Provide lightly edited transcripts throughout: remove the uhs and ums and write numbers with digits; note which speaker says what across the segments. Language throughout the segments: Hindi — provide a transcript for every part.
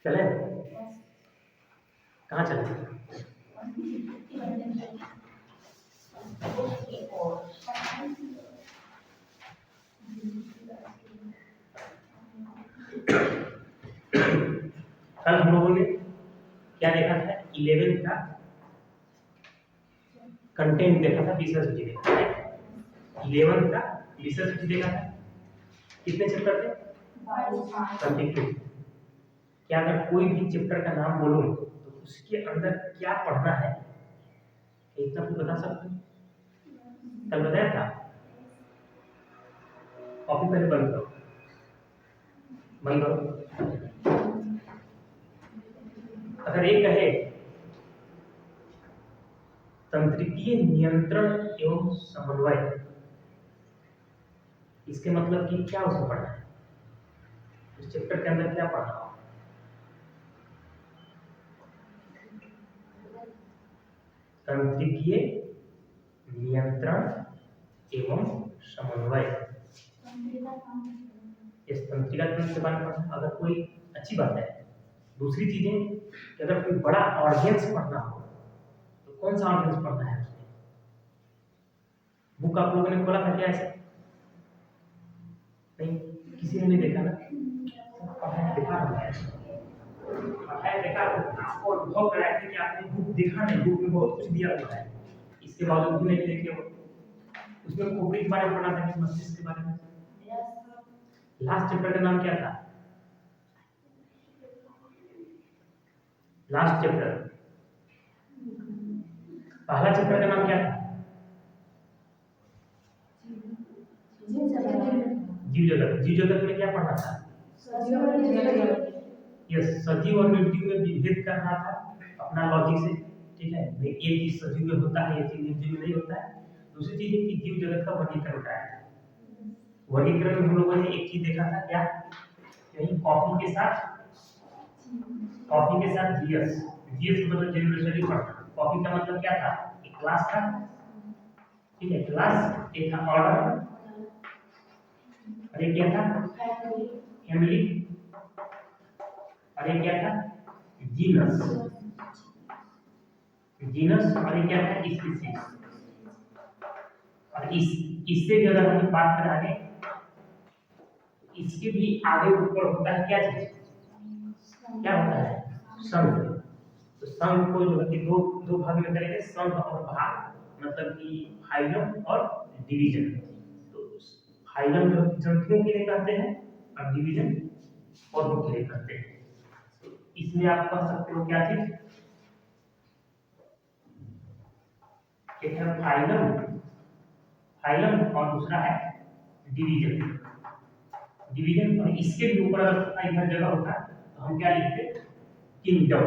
Speaker 1: चले कहाँ चले? कल हम लोगों ने क्या देखा था? 11th का कंटेंट देखा था, विषय सूची देखा था। 11th का विषय सूची देखा था। कितने चैप्टर थे? 22। क्या अगर कोई भी चैप्टर का नाम बोलूं तो उसके अंदर क्या पढ़ना है इतना कुछ बता सकते हैं? कल बताया था। कॉपी पहले बंद करो, बंद करो। अगर एक कहे तंत्रिकीय नियंत्रण एवं समन्वय, इसके मतलब कि क्या उसको पढ़ना है, इस चैप्टर के अंदर क्या पढ़ना होगा? तंत्रिकीय नियंत्रण एवं समन्वय, इस तंत्रिका तंत्र के बारे में पढ़ना। अगर कोई अच्छी बात है। दूसरी चीजें कि अगर कोई बड़ा ऑडियंस पढ़ना हो तो कौन सा ऑडियंस पढ़ना है उसमें? बुक आप लोगों ने खोला था क्या ऐसे? नहीं, किसी ने नहीं देखा ना? पढ़ाया देखा आपको अनुभव कराया कि आपने बुक देखा नहीं, बुक में बहुत कुछ दिया हुआ है, इसके बावजूद भी नहीं देखे हो। उसमें खोपड़ी के बारे में पढ़ा था कि मस्तिष्क के बारे में। लास्ट चैप्टर का नाम क्या था? लास्ट चैप्टर, पहला चैप्टर का नाम क्या था? जीव जगत। जीव जगत में क्या पढ़ना था? यस, सजीव और निर्जीव में विभेद करना था अपना लॉजिक से। ठीक है, ये चीज सजीव में होता है, ये चीज निर्जीव में नहीं होता है। दूसरी चीज है कि जीव जगत का वर्गीकरण क्या है। वर्गीकरण में हम लोगों ने एक चीज देखा था क्या? यही कॉफी के साथ जीएस। जीएस मतलब जनरेशनली पढ़ना। कॉफी का मतलब क्या था? एक क्लास था। ठीक है, क्लास एक था ऑर्डर, और एक क्या था? फैमिली, और एक क्या था? जीनस। जीनस और एक क्या था? स्पीशीज। और इससे भी अगर हम बात करें आगे, इसके भी आगे ऊपर होता है क्या चीज? क्या होता है? संघ। तो संघ को जो है कि दो भाग में करेंगे, संघ और भाग, मतलब कि फाइलम और डिवीजन। तो फाइलम जो ग्रंथियों के लिए कहते हैं और डिवीजन पौधों के लिए कहते हैं। तो इसमें आप कह सकते हो क्या चीज? एक है फाइलम और दूसरा है डिवीजन। डिवीजन, और इसके भी ऊपर अगर इधर जगह होता तो हम क्या लिखते? किंगडम।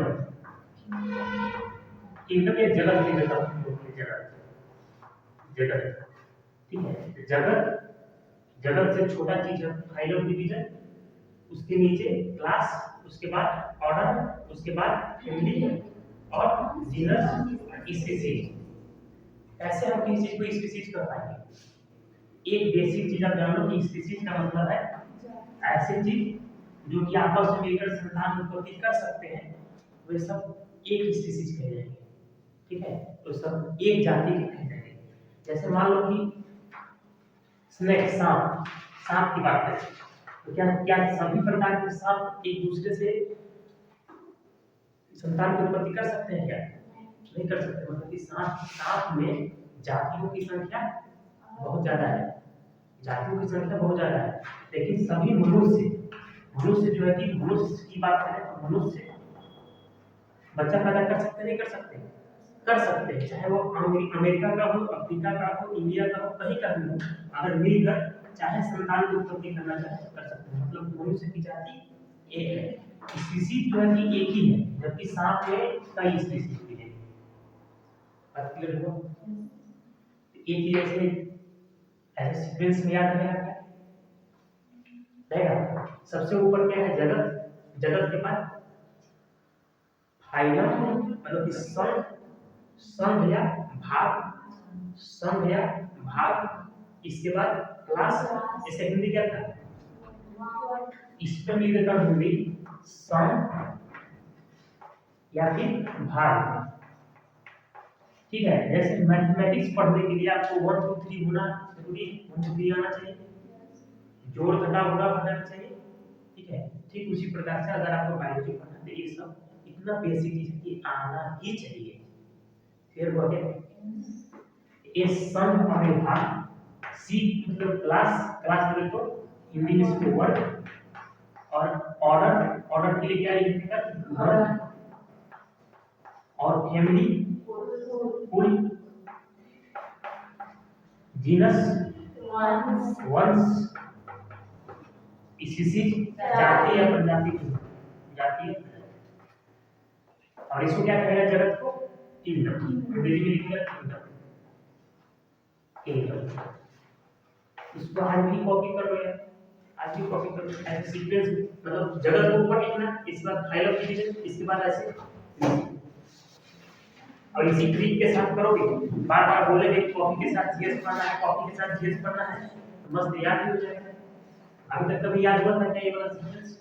Speaker 1: किंगडम या जगत लिख देता हूं, जगत। ठीक है, जगत से छोटा चीज है फाइलम डिवीजन, उसके नीचे क्लास, उसके बाद ऑर्डर, उसके बाद फैमिली और जीनस, स्पीशीज। ऐसे हम किसी चीज को स्पीशीज कर पाएंगे। एक बेसिक चीज आप जान लो कि स्पीशीज का मतलब है ऐसी चीज जो कि आपस में मिलकर संतान उत्पत्ति कर सकते हैं, वे सब एक स्पीशीज कहलाएंगे। ठीक है, तो सब एक जाति के कहलाएंगे। जैसे मान लो कि स्नेक, सांप की बात करें तो क्या क्या सभी प्रकार के सांप एक दूसरे से संतान की उत्पत्ति कर सकते हैं क्या? नहीं कर सकते। मतलब कि सांप में जातियों की संख्या बहुत ज्यादा है, जातियों की संख्या बहुत ज्यादा है। लेकिन सभी मनुष्य जो है कि मनुष्य की बात करें तो मनुष्य बच्चा पैदा कर सकते नहीं कर सकते? कर सकते हैं। चाहे वो अमेरिका का हो, अफ्रीका का हो, इंडिया का हो, कहीं का भी हो, अगर मिलकर चाहे संतान की उत्पत्ति करना चाहे तो कर सकते हैं। मतलब मनुष्य की जाति एक है, स्पीशीज जो है कि एक ही है, जबकि सांप में कई स्पीशीज भी है। बात क्लियर हुआ? एक ही ऐसे सीक्वेंस में याद रहेगा क्या? रहेगा। सबसे ऊपर क्या है? जगत। जगत के बाद फाइलम, मतलब कि संघ या भाग, इसके बाद क्लास। इसका हिंदी क्या था? इस पर लिख देता हूं हिंदी, संघ या फिर भाग। ठीक है, जैसे मैथमेटिक्स पढ़ने के लिए आपको 1 2 3 होना जरूरी, 1 2 3 आना चाहिए, जोड़ घटा गुणा पढ़ना चाहिए। ठीक है, ठीक उसी प्रकार से अगर आपको बायोलॉजी पढ़ना है तो ये सब इतना बेसिक चीज है कि आना ही चाहिए। फिर वो है ए सन ऑफ ए भाग, सी मतलब क्लास, क्लास बोले तो हिंदी में इसको वर्ड, और ऑर्डर, ऑर्डर के लिए क्या लिखेगा घर, और फैमिली कुल, जीनस वंश, स्पीशीज जाति या प्रजाति, जाति, और इसको क्या कहेगा जगत को किंगडम, अंग्रेजी में लिखेगा किंगडम, किंगडम। इसको आज भी कॉपी कर लो यार, आज भी कॉपी कर लो, ऐसे सीक्वेंस मतलब जगत को ऊपर लिखना, इसके बाद फाइल ऑफ डिवीजन, इसके बाद ऐसे, और इसी ट्रिक के साथ करोगे, बार बार बोलेंगे कॉपी के साथ जीएस पढ़ना है, कॉपी के साथ जीएस पढ़ना है, तो मस्त याद भी हो जाएगा। अभी तक कभी याद हुआ था क्या ये वाला सीक्वेंस?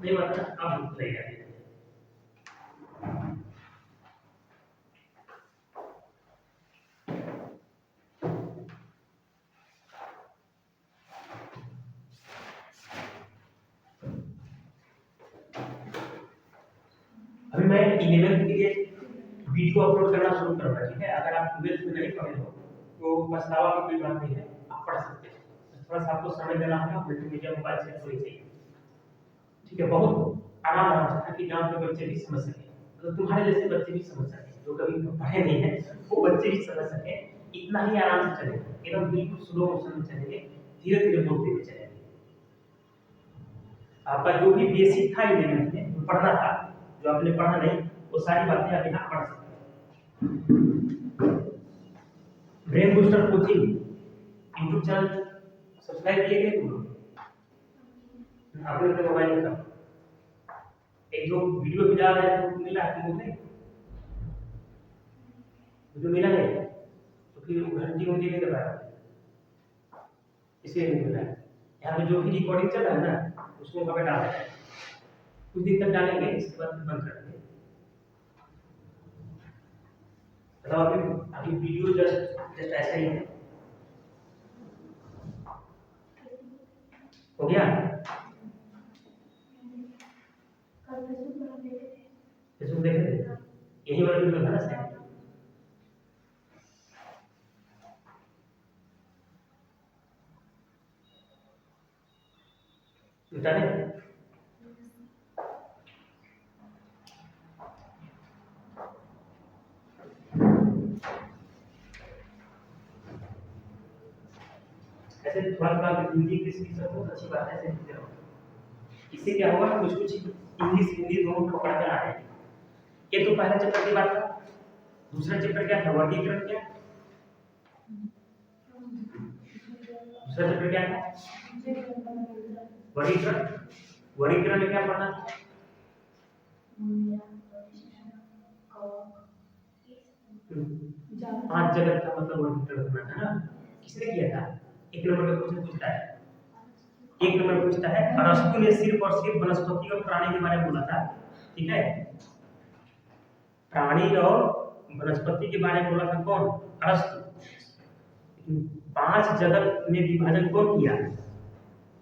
Speaker 1: नहीं हुआ था, अब नहीं याद। अभी मैं 11th के लिए वीडियो अपलोड करना शुरू करूंगा। ठीक है, अगर आप 12th में नहीं पढ़े हो तो पछतावा की कोई बात नहीं है, आप पढ़ सकते हैं, थोड़ा सा आपको समय देना होगा, मल्टीमीडिया मोबाइल से थोड़ी चाहिए। ठीक है, बहुत आराम से ताकि गांव के बच्चे भी समझ सकें, मतलब तुम्हारे जैसे बच्चे भी समझ सकें, जो कभी पढ़े नहीं है वो बच्चे भी समझ सकें। इतना ही आराम से चलेंगे, एकदम बिल्कुल स्लो मोशन में चलेंगे, धीरे धीरे बोलते हुए चलेंगे। आपका जो भी बेसिक था 11th में जो पढ़ना था, जो आपने पढ़ा नहीं, वो सारी बातें आप यहाँ पढ़ सकते हैं। Brain booster coaching YouTube channel subscribe किए गए तुम लोग अपने मोबाइल में? एक जो वीडियो भी डाल रहे थे वो मिला तुमको नहीं? वीडियो मिला नहीं तो फिर घंटी घंटी नहीं दबा, इसलिए नहीं मिला। यहाँ पे जो भी रिकॉर्डिंग चल रहा है ना उसको वहाँ पे डाल रहे हैं, कुछ दिन तक डालेंगे, इसके बाद फिर बंद कर देंगे। मतलब अभी वीडियो जस्ट ऐसा ही है, हो गया। फेसबुक देखे थे, यही वाला वीडियो था ना सेम, मिटाने ऐसे थोड़ा थोड़ा हिंदी इंग्लिश की सब बहुत अच्छी बात है, ऐसे लिखते रहो। इससे क्या होगा, कुछ कुछ इंग्लिश हिंदी दोनों पकड़ कर आ जाएगी। ये तो पहला चैप्टर की बात था। दूसरा चैप्टर क्या था, वर्गीकरण क्या? दूसरा चैप्टर क्या था, वर्गीकरण। वर्गीकरण में क्या पढ़ना था? 5 जगत का मतलब वर्गीकरण करना था ना। किसने किया था? एक नंबर का क्वेश्चन पूछता है, एक नंबर पूछता है, अरस्तु ने सिर्फ और सिर्फ वनस्पति और प्राणी के बारे में बोला था। ठीक है, प्राणी और वनस्पति के बारे में बोला था कौन? अरस्तु। 5 जगत में विभाजन कौन किया?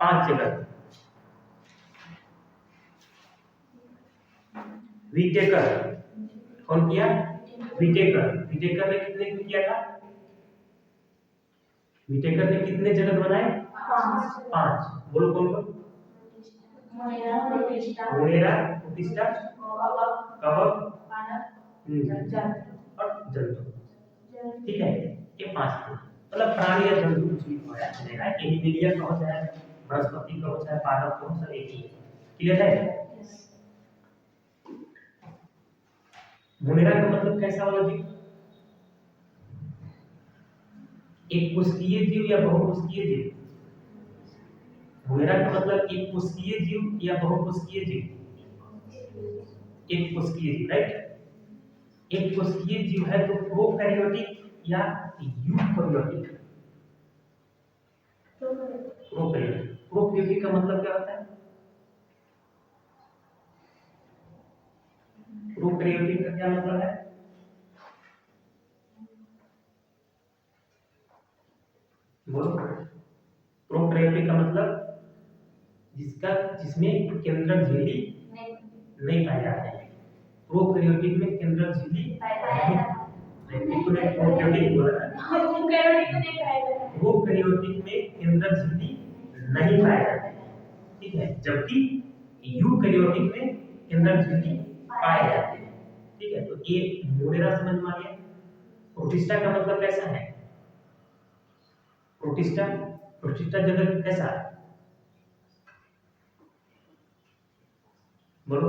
Speaker 1: 5 जगत विटेकर। कौन किया? विटेकर। विटेकर ने कितने किया था? विटेकर ने कितने जगत बनाए? 5। बोलो कौन कौन? मोनेरा, प्रतिष्ठा, कवक और जंतु। ठीक है, ये 5 थे। मतलब प्राणी या जंतु कुछ भी पाया जाएगा, एनिमलिया का हो चाहे वनस्पति का हो चाहे पादप का हो, सब एक ही है। क्लियर है? मोनेरा का मतलब कैसा होगा जी? एक पुष्पीय जीव या बहुपुष्पीय जीव? मोनेरा का मतलब एक पुष्पीय जीव या बहुपुष्पीय जीव? एक पुष्पीय जीव, राइट। एक पुष्पीय जीव है तो प्रोकैरियोटिक या यूकैरियोटिक? प्रोकैरियोटिक। प्रोकैरियोटिक का मतलब क्या होता है? प्रोकैरियोटिक प्रोकैरियोटिक का क्या मतलब है? बोलो। प्रोकैरियोटिक का मतलब जिसमें केंद्रक झिल्ली नहीं पाए जाते हैं। प्रोकैरियोटिक में केंद्रक झिल्ली प्रोकैरियोटिक बोला है। प्रोकैरियोटिक में केंद्रक झिल्ली नहीं पाए जाते हैं, ठीक है, जबकि यूकैरियोटिक में केंद्रक झिल्ली पाए जाते हैं, ठीक है। तो ये मोनेरा समझ में आ गया। प्रोटिस्टा का मतलब कैसा है? प्रोटिस्टा प्रोटिस्टा जगह कैसा है? बोलो।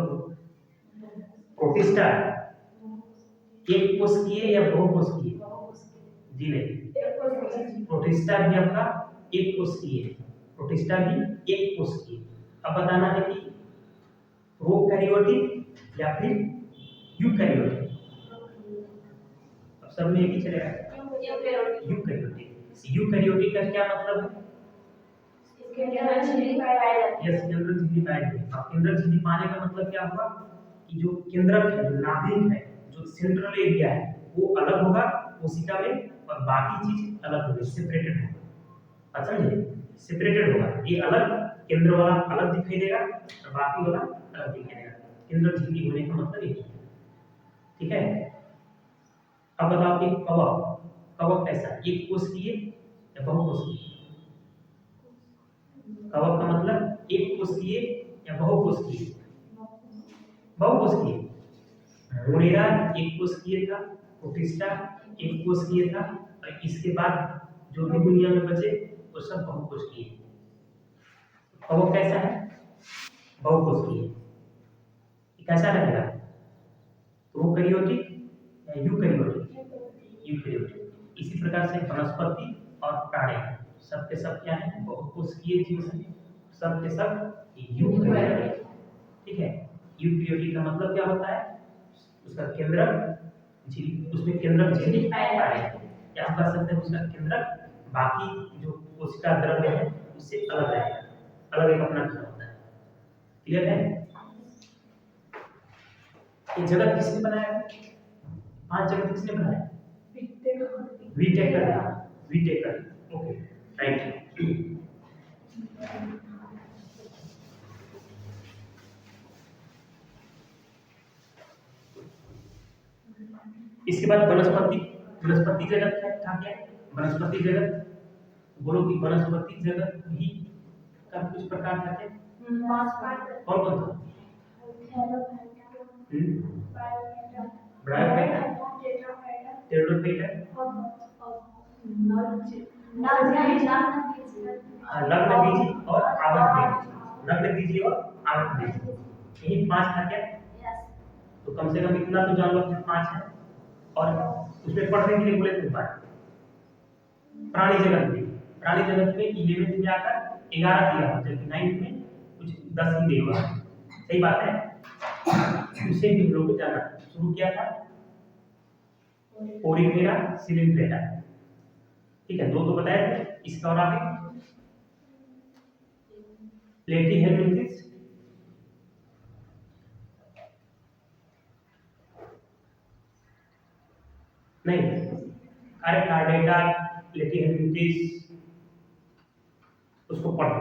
Speaker 1: प्रोटिस्टा एक कोशिकीय या बहुकोशिकीय? जी नहीं, प्रोटिस्टा भी आपका एक कोशिकीय है। प्रोटिस्टा भी एक कोशिकीय। अब बताना है कि प्रोकैरियोटिक या फिर यूकैरियोटिक। अब सब में एक ही चलेगा। यूकैरियोटिक। यूकैरियोटिक का क्या मतलब है? केंद्रक झिल्ली पाए जाते हैं। यस, केंद्रक झिल्ली पाए जाते हैं। अब केंद्रक झिल्ली पाने का मतलब क्या होगा कि जो केंद्रक है, जो नाभिक है, जो सेंट्रल एरिया है, वो अलग होगा कोशिका में और बाकी चीज अलग होगी, सेपरेटेड होगा। अच्छा जी, सेपरेटेड होगा। ये अलग केंद्र वाला अलग दिखाई देगा और बाकी वाला अलग दिखाई देगा। केंद्रक झिल्ली होने का मतलब ये है, ठीक है। अब बताओ कि कवक, कवक कैसा? एक कोशिकीय या बहुकोशिकीय? कवक का मतलब एक कोशिकीय या बहुकोशिकीय? बहुकोशिकीय। मोनेरा एक कोशिकीय था, प्रोटिस्टा एक कोशिकीय था, और इसके बाद जो भी दुनिया में बचे वो सब बहुकोशिकीय। कवक कैसा है? बहुकोशिकीय। कैसा रहेगा? प्रोकैरियोटिक या यूकैरियोटिक? यूकैरियोटिक। इसी प्रकार से वनस्पति और प्राणी सबके सब क्या है? बहुकोशिकीय जीव हैं, सब के सब यूकैरियोटिक, ठीक है। यूकैरियोटिक का मतलब क्या होता है? उसका केंद्रक झिल्ली, उसमें केंद्रक झिल्ली पाए जाते हैं, या हम कह सकते हैं उसका केंद्रक बाकी जो कोशिका द्रव्य है उससे अलग रहेगा, अलग एक अपना घर होता है। क्लियर है? ये जगत किसने बनाया? 5 जगत किसने बनाया? व्हिटेकर। Whittaker, okay, right. इसके बाद वनस्पति, वनस्पति जगत था क्या? वनस्पति जगत, बोलो कि वनस्पति जगत भी का कुछ प्रकार था क्या? कौन कौन था? ब्रायोफाइटा, टेट्राफाइटा, नग्नबीजी और आवृतबीजी। नग्नबीजी और आवृतबीजी, यही 5 था क्या? तो कम से कम इतना तो जान लो कि 5 है। और उसमें पढ़ने के लिए बोले तो बात प्राणी जगत में, प्राणी जगत में 11th में आकर 11 दिया, जबकि 9th में कुछ 10 ही दिया हुआ है। सही बात है। उसे भी हम लोग को जाना शुरू किया था, ओरिफेरा, सिलिंड्रेटा, ठीक है, 2 तो बताए थे। इसका और आगे प्लेटीहेलमिंथिस, नहीं, अरे कार्डेटा, प्लेटीहेलमिंथिस, उसको पढ़ लो,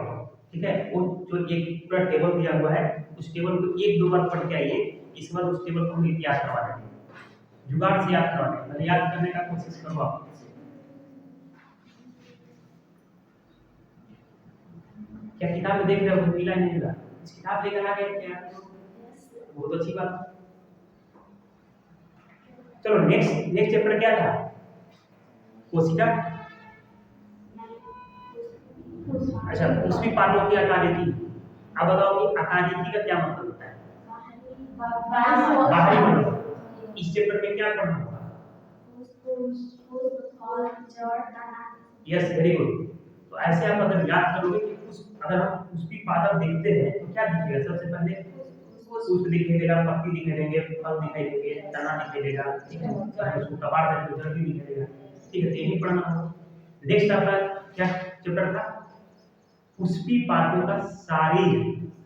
Speaker 1: ठीक है। वो जो एक पूरा टेबल दिया हुआ है, उस टेबल को 1-2 बार पढ़ के आइए। इस बार उस टेबल को हम याद करवा देंगे, जुगाड़ से याद करवा देंगे, याद करने का कोशिश करो आप। क्या किताब में देख रहे हो मिला नहीं मिला? किताब लेकर आ गए क्या? बहुत अच्छी बात। चलो नेक्स्ट चैप्टर क्या था? कोशिका। अच्छा, पुष्पी पादपों की आकारिकी। अब बताओ कि आकारिकी का क्या मतलब होता है? बाहरी मतलब। इस चैप्टर में क्या पढ़ना होगा? Yes, very good. तो ऐसे आप अगर याद करोगे कि अगर हम पुष्पी पादप देखते हैं तो क्या दिखेगा? सबसे पहले पुष्प दिखाई देगा, पत्ती दिखाई देंगे, फल दिखाई देंगे, तना दिखाई देगा, ठीक है। अगर उसको कबाड़ दें तो जल्दी दिखाई देगा, ठीक है। तो यही पढ़ना होगा। नेक्स्ट आपका क्या चैप्टर था? पुष्पी पादपों का शारीर,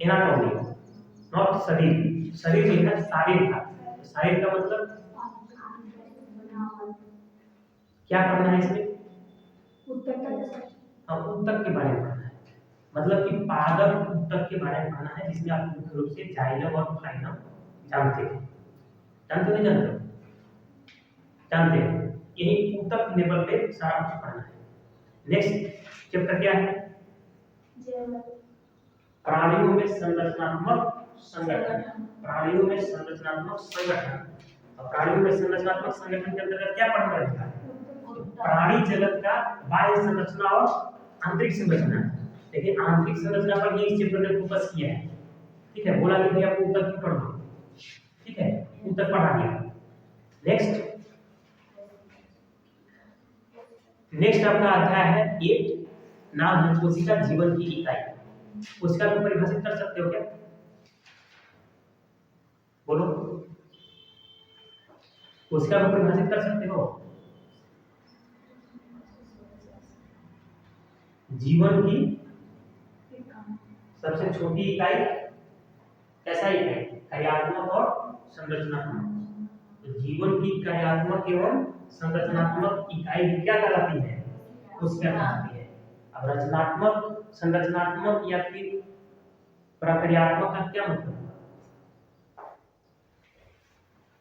Speaker 1: एनाटॉमी, नॉट शरीर, शरीर नहीं था, शारीर था। शारीर का मतलब क्या पढ़ना है इसमें? हाँ, ऊतक के बारे में पढ़ना है, मतलब कि पादप ऊतक के बारे में पढ़ना है, जिसमें आप मुख्य रूप से जाइलम और फ्लाइलम जानते हो। जानते हो नहीं जानते हो? जानते हो। यही ऊतक लेवल पे सारा कुछ पढ़ना है। नेक्स्ट चैप्टर क्या है? प्राणियों में संरचनात्मक संगठन। प्राणियों में संरचनात्मक संगठन। और प्राणियों में संरचनात्मक संगठन के अंतर्गत क्या पढ़ना रहेगा? प्राणी जगत का बाह्य संरचना और आंतरिक संरचना। लेकिन आंतरिक संरचना पर ही इस चैप्टर ने फोकस किया है। ठीक है, बोला कि भैया आपको ऊतक की पढ़ना। ठीक है, ऊतक पढ़ा दिया। नेक्स्ट आपका अध्याय है 8, नाम है कोशिका जीवन की इकाई। कोशिका को परिभाषित कर सकते हो क्या? बोलो, कोशिका को परिभाषित कर सकते हो? जीवन की सबसे छोटी इकाई। कैसा इकाई? कार्यात्मक और संरचनात्मक। तो जीवन की कार्यात्मक एवं संरचनात्मक इकाई क्या कहलाती है? कोशिका कहलाती है। अब रचनात्मक, संरचनात्मक या फिर प्रक्रियात्मक का क्या मतलब?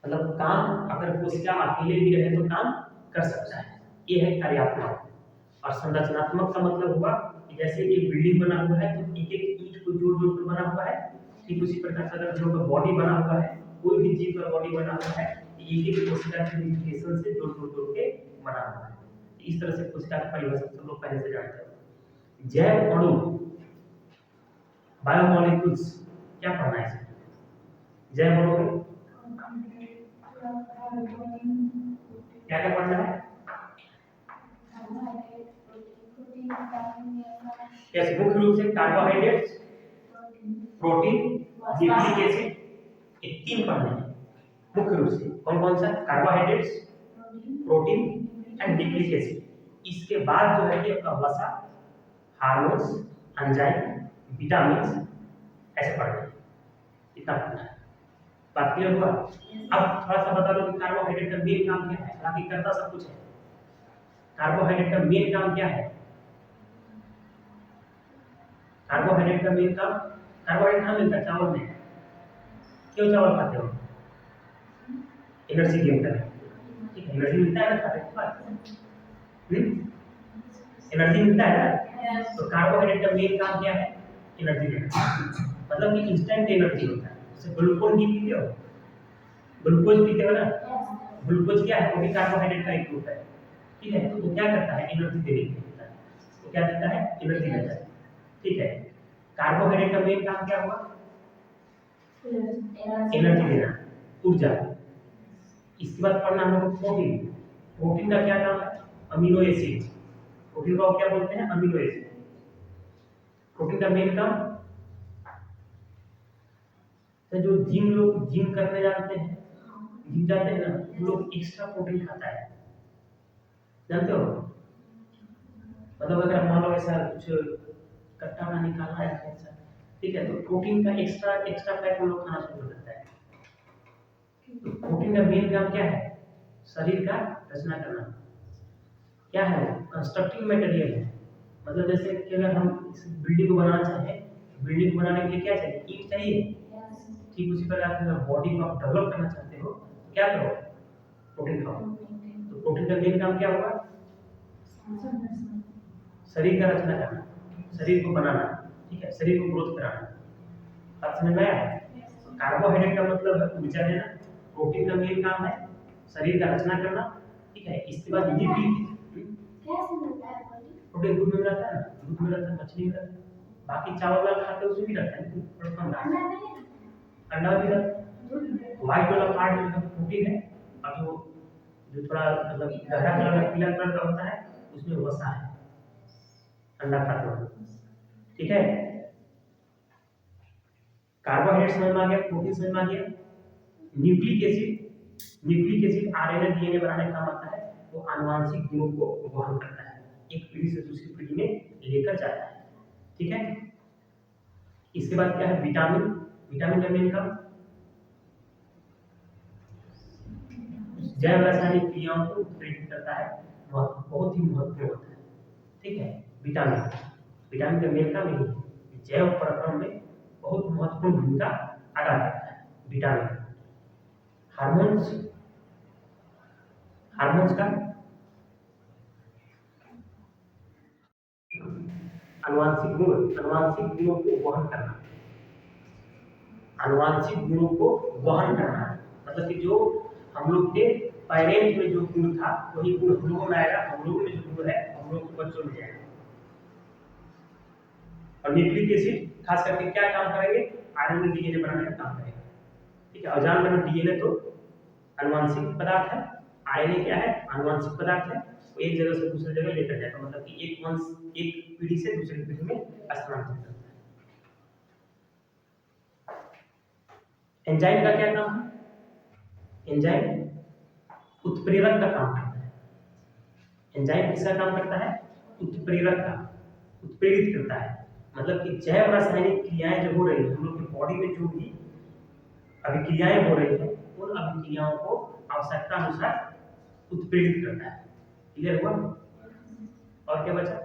Speaker 1: मतलब काम अगर कोशिका अकेले भी रहे तो काम कर सकता है, ये है कार्यात्मक। और संरचनात्मक का मतलब हुआ कि जैसे एक बिल्डिंग बना हुआ है तो एक एक ईंट को जोड़ जोड़ कर बना हुआ है, ठीक उसी प्रकार से अगर जो बॉडी बना हुआ है, कोई भी जीव का बॉडी बना हुआ है, एक एक कोशिका के न्यूक्लियस से जोड़ जोड़ जोड़ के बना हुआ है। इस तरह से कोशिका की परिभाषा सब लोग पहले से जानते हैं। जैव अणु, बायोमोलिक्यूल्स, क्या पढ़ना है इसमें? जैव अणु क्या क्या पढ़ना है? कैसे? मुख्य रूप से कार्बोहाइड्रेट्स, प्रोटीन, न्यूक्लिक एसिड, ये 3 पढ़ने हैं मुख्य रूप से। कौन कौन सा? Carbohydrates, protein and nucleic acid. इसके बाद जो है कि आपका वसा, हार्मोन्स, एंजाइम, विटामिन्स, ऐसे पढ़ना है। इतना पढ़ना है। बात क्लियर हुआ? अब थोड़ा सा बता दो कि कार्बोहाइड्रेट का मेन काम क्या है? बाकी करता सब कुछ है। कार्बोहाइड्रेट का मेन काम क्या है? कार्बोहाइड्रेट का मेन काम, कार्बोहाइड्रेट कहाँ मिलता है? चावल में। क्यों चावल खाते हो? एनर्जी गेन करने। ठीक है, एनर्जी मिलता है ना खाने के बाद। एनर्जी मिलता है ना। तो कार्बोहाइड्रेट का मेन काम क्या है? एनर्जी देना। मतलब कि इंस्टेंट एनर्जी होता है। जैसे ग्लूकोज भी पीते हो, ग्लूकोज पीते हो ना, ग्लूकोज क्या है? वो भी कार्बोहाइड्रेट का एक ग्रुप है। ठीक है, तो वो क्या करता है? एनर्जी देने के लिए होता है। वो क्या देता है? एनर्जी देता है। ठीक है, कार्बोहाइड्रेट का मेन काम क्या हुआ? एनर्जी देना, ऊर्जा। इसके बाद पढ़ना हम लोग प्रोटीन। प्रोटीन का क्या काम है? Amino acid. प्रोटीन को क्या बोलते हैं? Amino acid. प्रोटीन का मेन काम, तो जो जिम करने जाते हैं, जिम जाते हैं ना, वो लोग एक्स्ट्रा प्रोटीन खाता है, जानते हो? मतलब अगर मान लो ऐसा कुछ कट्टा ना निकालना है ऐसा, ठीक है, तो प्रोटीन का एक्स्ट्रा फैट हम लोग खाना शुरू करता है। तो प्रोटीन का मेन काम क्या है? शरीर का रचना करना। क्या है? कंस्ट्रक्टिव मटेरियल है। मतलब जैसे कि अगर हम इस बिल्डिंग को बनाना चाहें, बिल्डिंग को बनाने के लिए क्या चाहिए? ईंट चाहिए। ठीक उसी प्रकार से अगर बॉडी को आप डेवलप करना चाहते हो तो क्या करो? प्रोटीन खाओ। तो प्रोटीन का मेन काम क्या होगा? शरीर का रचना करना, शरीर को बनाना, ठीक है, शरीर को ग्रोथ कराना। बात समझ में आया? कार्बोहाइड्रेट का मतलब है ऊर्जा देना, प्रोटीन का मेन काम है शरीर का रचना करना, ठीक है। इसके बाद प्रोटीन दूध में रहता है ना, दूध में रहता है, मछली में रहता है, बाकी चावल वाला खाते हैं उसमें भी रहता है, अंडा भी रहता है। व्हाइट वाला पार्ट जो है प्रोटीन है, और जो जो थोड़ा मतलब गहरा कलर का पीला कलर का होता है उसमें वसा है, अंडा खाते हो, ठीक है। कार्बोहाइड्रेट समझ में आ गया, प्रोटीन समझ में आ गया। न्यूक्लिक एसिड आरएनए डीएनए बनाने का काम आता है, वो आनुवांशिक गुणों को वहन करता है, एक पीढ़ी से दूसरी पीढ़ी में लेकर जाता है, ठीक है। इसके बाद क्या है? विटामिन। विटामिन का मेन काम जैव रासायनिक क्रियाओं को उत्प्रेरित करता है, बहुत ही महत्वपूर्ण होता है। ठीक है, विटामिन विटामिन का मेन काम यही है, जैव प्रक्रम में बहुत महत्वपूर्ण भूमिका अदा करता है विटामिन। हार्मोन्स का अनुवांशिक गुणों को वहन करना, अनुवांशिक गुणों को वहन करना मतलब कि जो हम लोग के पेरेंट में जो गुण था वही गुण हम लोगों में आएगा, हम लोगों में जो गुण है हम लोग के बच्चों में जाएगा। और न्यूक्लिक एसिड खास करके क्या काम करेंगे, आरएनए डीएनए बनाने का काम करेगा। ठीक है, और जान लो डीएनए तो अनुवांशिक पदार्थ है, आरएनए क्या है, अनुवांशिक पदार्थ है, वो एक जगह से दूसरी जगह लेकर जाएगा, मतलब कि एक पीढ़ी से दूसरी पीढ़ी में स्थानांतरित करता है। एंजाइम का क्या काम है, एंजाइम उत्प्रेरक का काम करता है। एंजाइम किसका काम करता है, उत्प्रेरक का, उत्प्रेरित करता है, मतलब कि जैव रासायनिक क्रियाएं जो हो रही है हम लोग की बॉडी में, जो भी अभिक्रियाएं हो रही है उन अभिक्रियाओं को आवश्यकता अनुसार उत्प्रेरित करता है। क्लियर हुआ? और क्या बचा,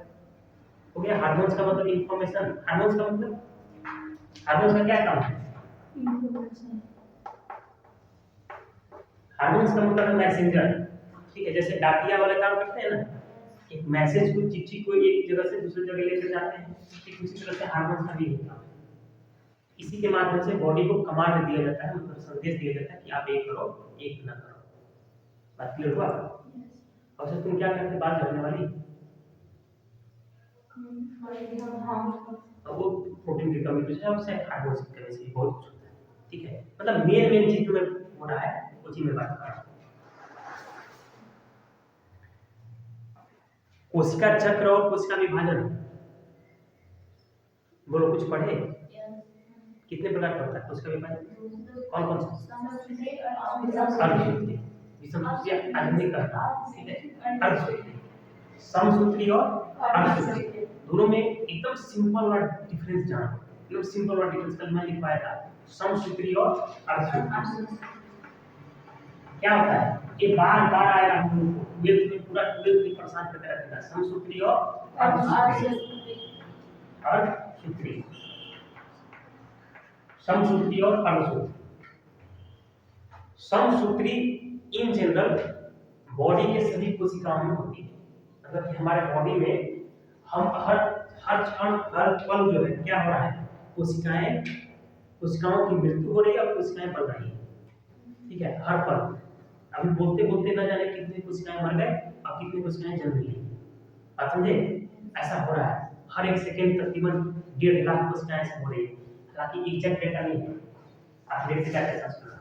Speaker 1: हो गया। हार्मोन्स का मतलब इंफॉर्मेशन, हार्मोन्स का क्या काम है, हार्मोन्स का मतलब मैसेंजर। ठीक है, जैसे डाकिया वाले काम करते हैं ना, एक मैसेज को, चिट्ठी को एक जगह से दूसरी जगह लेकर जाते हैं, ठीक उसी तरह से हार्मोन्स का भी काम है। इसी के माध्यम से बॉडी को कमांड दिया जाता है, मतलब संदेश दिया जाता है कि आप एक करो, एक ना करो। बात क्लियर हुआ? और सर तुम क्या करते, बात करने वाली अब वो प्रोटीन की कमी की वजह से हार्मोन्स की कमी से बहुत कुछ होता है। ठीक है, मतलब मेन चीज में हो रहा है उसी में बात कर रहा हूं। कोशिका चक्र और कोशिका विभाजन, बोलो कुछ पढ़े, कितने प्रकार का होता है कोशिका विभाजन, कौन कौन सा, अर्धसूत्री, विषमसूत्री, आधुनिक करता, ठीक है, अर्धसूत्री, समसूत्री और अर्धसूत्री, दोनों में एकदम सिंपल और डिफरेंस जानो, एकदम सिंपल और डिफरेंस कल मैं लिखवाया था, समसूत्री और अर्धसूत्री। क्या होता है, ये बार बार आएगा हम लोग को, ट्वेल्थ में पूरा ट्वेल्थ में परेशान करके रखेगा, समसूत्री और अर्धसूत्री, अर्धसूत्री, समसूत्री और अर्धसूत्री। समसूत्री इन जनरल बॉडी के सभी कोशिकाओं में होती है, मतलब कि हमारे बॉडी में हम हर क्षण हर पल जो है क्या हो रहा है, कोशिकाओं की मृत्यु हो रही है और कोशिकाएं बढ़ रही है। ठीक है, हर पल, अभी बोलते बोलते ना जाने कितनी कोशिकाएं मर गए और कितनी कोशिकाएं जन्म ली, बात समझे, ऐसा हो रहा है हर एक सेकंड तकरीबन 1.5 लाख कोशिकाएं ऐसे हो रही है, हालांकि एग्जैक्ट डेटा नहीं है, आप देख सकते हैं कैसा सुना।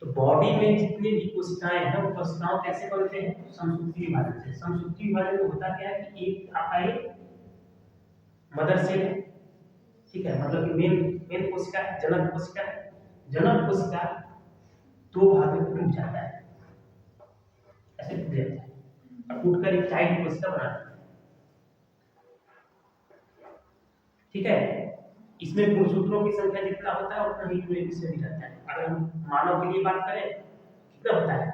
Speaker 1: तो बॉडी में जितनी भी कोशिकाएं हैं वो कोशिकाओं कैसे बनते हैं, समसूत्री विभाजन से। समसूत्री विभाजन में होता क्या है कि एक आपका एक मदर सेल है, ठीक है, मतलब कि मेन कोशिका है, जनक कोशिका है, जनक कोशिका 2 भाग में टूट जाता है, ऐसे टूट जाता है और टूटकर एक चाइल्ड कोशिका बनाता है। ठीक है, इसमें गुणसूत्रों की संख्या जितना होता है उतना ही इसमें भी रहता है। अगर हम मानव के लिए बात करें कितना होता है,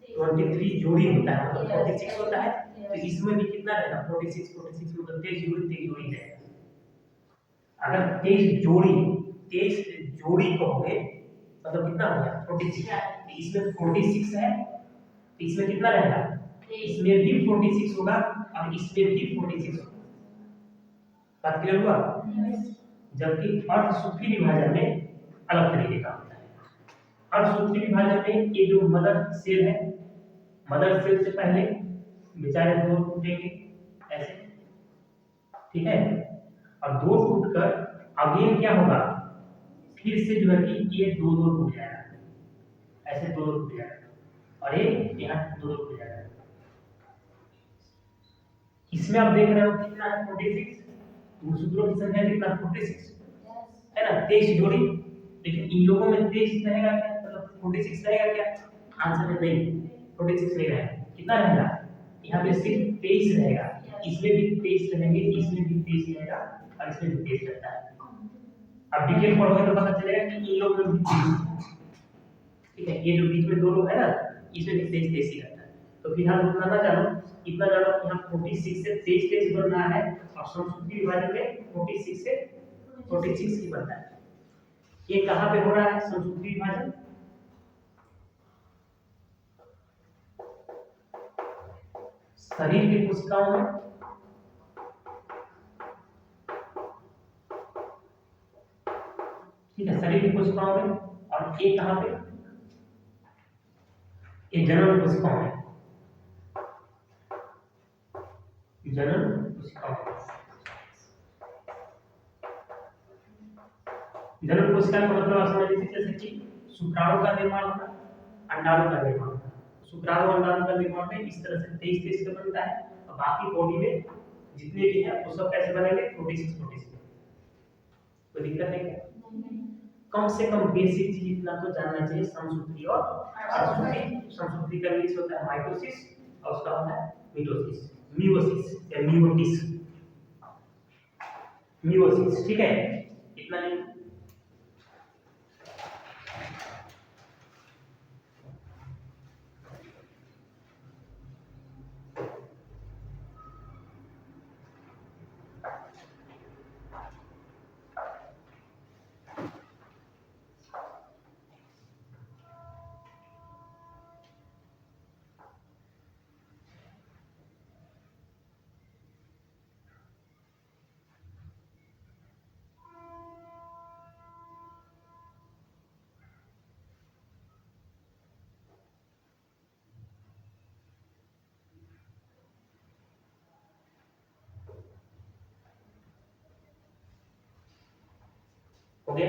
Speaker 1: 23 जोड़ी होता है, मतलब 46 होता है, तो इसमें भी कितना रहेगा, 46 मतलब 23 जोड़ी रहेगा। अगर 23 जोड़ी कहोगे मतलब कितना हो गया 46, तो इसमें 46 है, तो इसमें कितना रहेगा, इसमें भी 46 होगा और इसमें भी 46 होगा। बात क्लियर हुआ? जबकि अर्धसूत्री विभाजन में अलग तरीके का होता है। अर्धसूत्री विभाजन में ये जो मदर सेल है, मदर सेल से पहले बेचारे 2 टूटेंगे ऐसे, ठीक है, और 2 टूटकर अगेन क्या होगा, फिर से जो है कि ये 2 टूट जाएगा, ऐसे 2 टूट जाएगा और ये यहाँ 2 टूट जाएगा। इसमें आप देख रहे हो कितना है, 46, गुणसूत्रों की संख्या कितना, 46 है ना, 23 जोड़ी, लेकिन इन लोगों में 23 रहेगा क्या, मतलब 46 रहेगा क्या, आंसर है नहीं, 46 नहीं रहेगा। कितना रहेगा, यहाँ पे सिर्फ 23 रहेगा, इसमें भी 23 रहेंगे, इसमें भी 23 रहेगा और इसमें भी 23 रहता है। अब डिटेल पढ़ोगे तो पता चलेगा कि इन लोगों में भी 23, ठीक है, ये जो बीच में दो लोग है ना, इसमें भी 23 23 ही रहता है। तो फिलहाल उतना ना जानो, इतना जानो कि यहाँ 46 से 23 23 बन रहा है और समसूत्री विभाजन में 46 से 46 ही बनता है। ये कहाँ पे हो रहा है समसूत्री विभाजन? शरीर की कोशिकाओं में, ठीक है, शरीर की कोशिकाओं में, और ये कहाँ पे? ये जनन कोशिकाओं में, जनन कोशिकाओं में। जनन कोशिका का मतलब आप समझ लीजिए जैसे कि शुक्राणु का निर्माण होता है, अंडाणु का निर्माण होता है। शुक्राणु अंडाणु का निर्माण में इस तरह से 23 23 का बनता है, और बाकी बॉडी में जितने भी हैं वो सब कैसे बनेंगे? 46 46। कोई दिक्कत नहीं क्या? कम से कम बेसिक चीज इतना तो जानना चाहिए, समसूत्री और अर्धसूत्री। समसूत्री का इंग्लिश होता है माइटोसिस और उसका होता है मिटोसिस, मियोसिस या मियोटिस, मियोसिस, ठीक है, इतना नहीं। हो गया?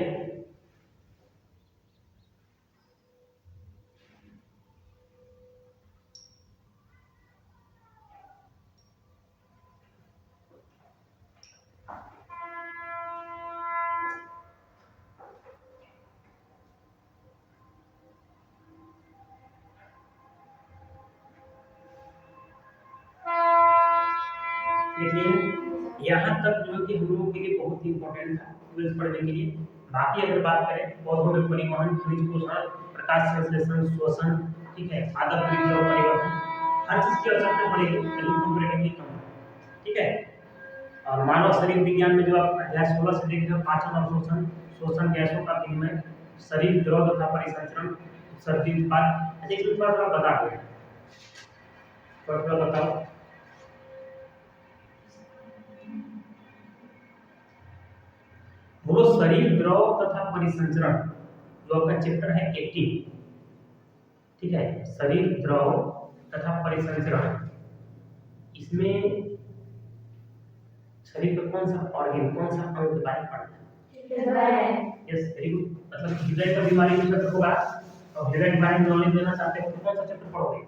Speaker 1: देखिए यहाँ तक जो कि हम लोगों के लिए बहुत ही इम्पोर्टेंट था ट्वेल्थ पढ़ने के लिए। बाकी अगर बात करें पौधों में परिवहन, खनिज पोषण, प्रकाश संश्लेषण, श्वसन, ठीक है, आदत वृद्धि और परिवर्तन, हर चीज की आवश्यकता पड़ेगी, कहीं कंपैरेटिवली कम है, ठीक है। और मानव शरीर विज्ञान में जो आप अध्याय 16 से देख रहे हो, पाचन और शोषण, शोषण गैसों का विनिमय, शरीर द्रव तथा परिसंचरण, उत्सर्जित उत्पाद। अच्छा इसमें थोड़ा थोड़ा बता दो, थोड़ा थोड़ा बताओ। बोलो शरीर द्रव तथा परिसंचरण, जो आपका चैप्टर है 18, ठीक है, शरीर द्रव तथा परिसंचरण, इसमें शरीर का कौन सा ऑर्गन, कौन सा अंग के बारे में पढ़ना है? Yes, very good. मतलब हृदय का बीमारी का चैप्टर होगा और हृदय के बारे में नॉलेज लेना चाहते हो तो कौन सा चैप्टर पढ़ोगे?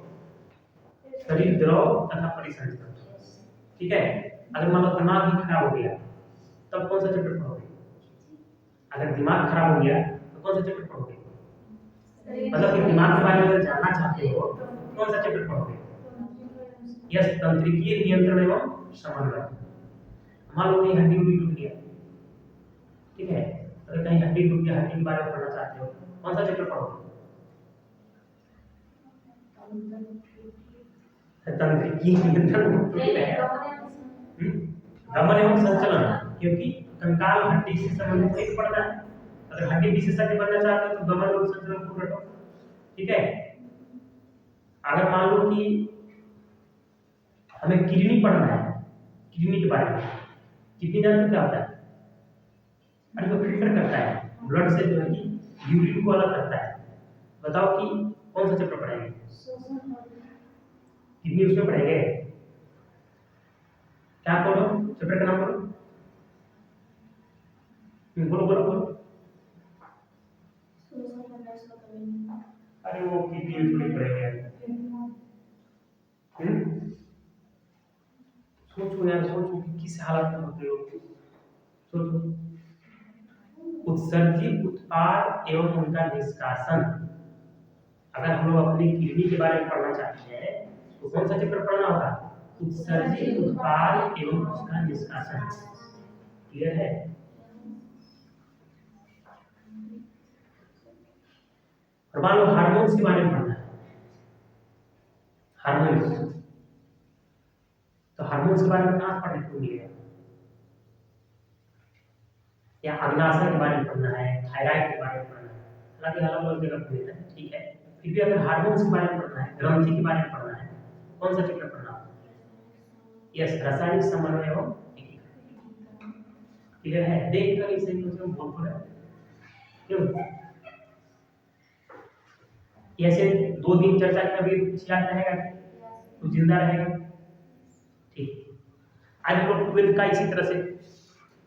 Speaker 1: शरीर द्रव तथा परिसंचरण, ठीक है। अगर मान लो दिमाग ही खराब हो गया तब कौन सा चैप्टर पढ़ोगे? अगर दिमाग खराब हो गया तो कौन सा चैप्टर पढ़ोगे? मतलब कि दिमाग के बारे में अगर जानना चाहते हो तो कौन सा चैप्टर पढ़ोगे? यस, तंत्रिकीय नियंत्रण एवं समन्वय। मान लो कहीं हड्डी उड्डी टूट गया, ठीक है, अगर कहीं हड्डी टूट गया, हड्डी के बारे में पढ़ना चाहते हो कौन सा चैप्टर पढ़ोगे? तंत्रिकीय नियंत्रण दमन एवं संचलन, क्योंकि कंकाल हड्डी से संबंधित एक पढ़ना है। अगर हड्डी विशेषज्ञ बनना चाहते हो तो दमन एवं संचलन को रटो, ठीक है। अगर मान लो कि हमें किडनी पढ़ना है, किडनी के बारे में, किडनी जानते क्या होता है? अरे वो फिल्टर करता है ब्लड से जो है कि यूरिन को अलग करता है। बताओ कि कौन सा चैप्टर पढ़ेंगे? किडनी उसमें पढ़ेंगे, क्या बोलो चैप्टर का नाम बोलो, बोलो बोलो बोलो। अरे वो किडनी में थोड़ी पढ़ेंगे। सोचो यार, सोचो कि किस हालत में होते हो, सोचो। उत्सर्जित उत्पाद एवं उनका निष्कासन, अगर हम लोग अपनी किडनी के बारे में पढ़ना चाहते हैं तो कौन सा चैप्टर पढ़ना होगा? उत्सर्जित उत्पाद एवं उसका निष्कासन। क्लियर है? और मान लो हार्मोन्स के बारे में पढ़ना है, हार्मोन्स, तो हार्मोन्स के बारे में कहाँ पढ़ने को मिलेगा? या अग्नाशय के बारे में पढ़ना है, थायराइड के बारे में पढ़ना है, हालांकि अलग अलग जगह पे मिलता है, ठीक है। फिर भी अगर हार्मोन्स के बारे में पढ़ना है, ग्रंथि के बारे में पढ़ना है, कौन सा चैप्टर पढ़ना है? यस, रासायनिक समन्वय एवं क्लियर है। देख कर इसे मुझे बहुत थोड़ा क्यों ऐसे 2 दिन चर्चा का भी कुछ याद रहेगा, कुछ जिंदा रहेगा, ठीक। आज हम लोग 12th का इसी तरह से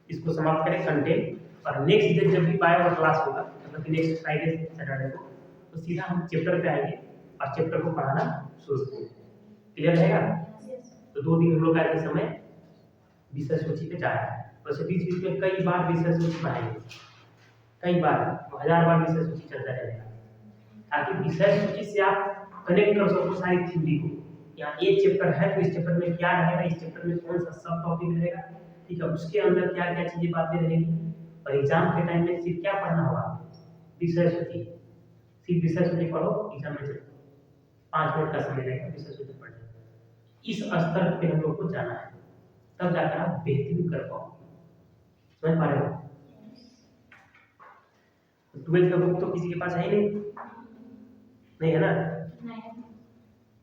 Speaker 1: इसको समाप्त करें कंटेंट, और नेक्स्ट दिन जब भी बायो क्लास होगा, मतलब कि नेक्स्ट फ्राइडे सैटरडे को, तो सीधा हम चैप्टर पे आएंगे और चैप्टर को पढ़ाना शुरू करेंगे। क्लियर रहेगा? तो 2 दिन हम लोग का ऐसे समय विषय सूची पे जा रहा है, वैसे बीच बीच में कई बार विषय सूची पढ़ाएंगे, कई बार, 1000 बार विषय सूची चलता रहेगा, ताकि विषय सूची से आप कनेक्ट कर सको सारी थ्योरी को। यहाँ एक चैप्टर है तो इस चैप्टर में क्या रहेगा, इस चैप्टर में कौन सा सब टॉपिक रहेगा, ठीक है, उसके अंदर क्या क्या चीजें बातें रहेंगी, और एग्जाम के टाइम में सिर्फ क्या पढ़ना होगा, विषय सूची। सिर्फ विषय सूची पढ़ो, एग्जाम में चलो 5 मिनट का समय लगेगा विषय सूची पढ़ने। इस स्तर पे हम लोग को जाना है, तब जाकर आप बेहतरीन कर पाओ। समझ पा रहे हो? 12th का बुक तो किसी के पास है ही नहीं है ना?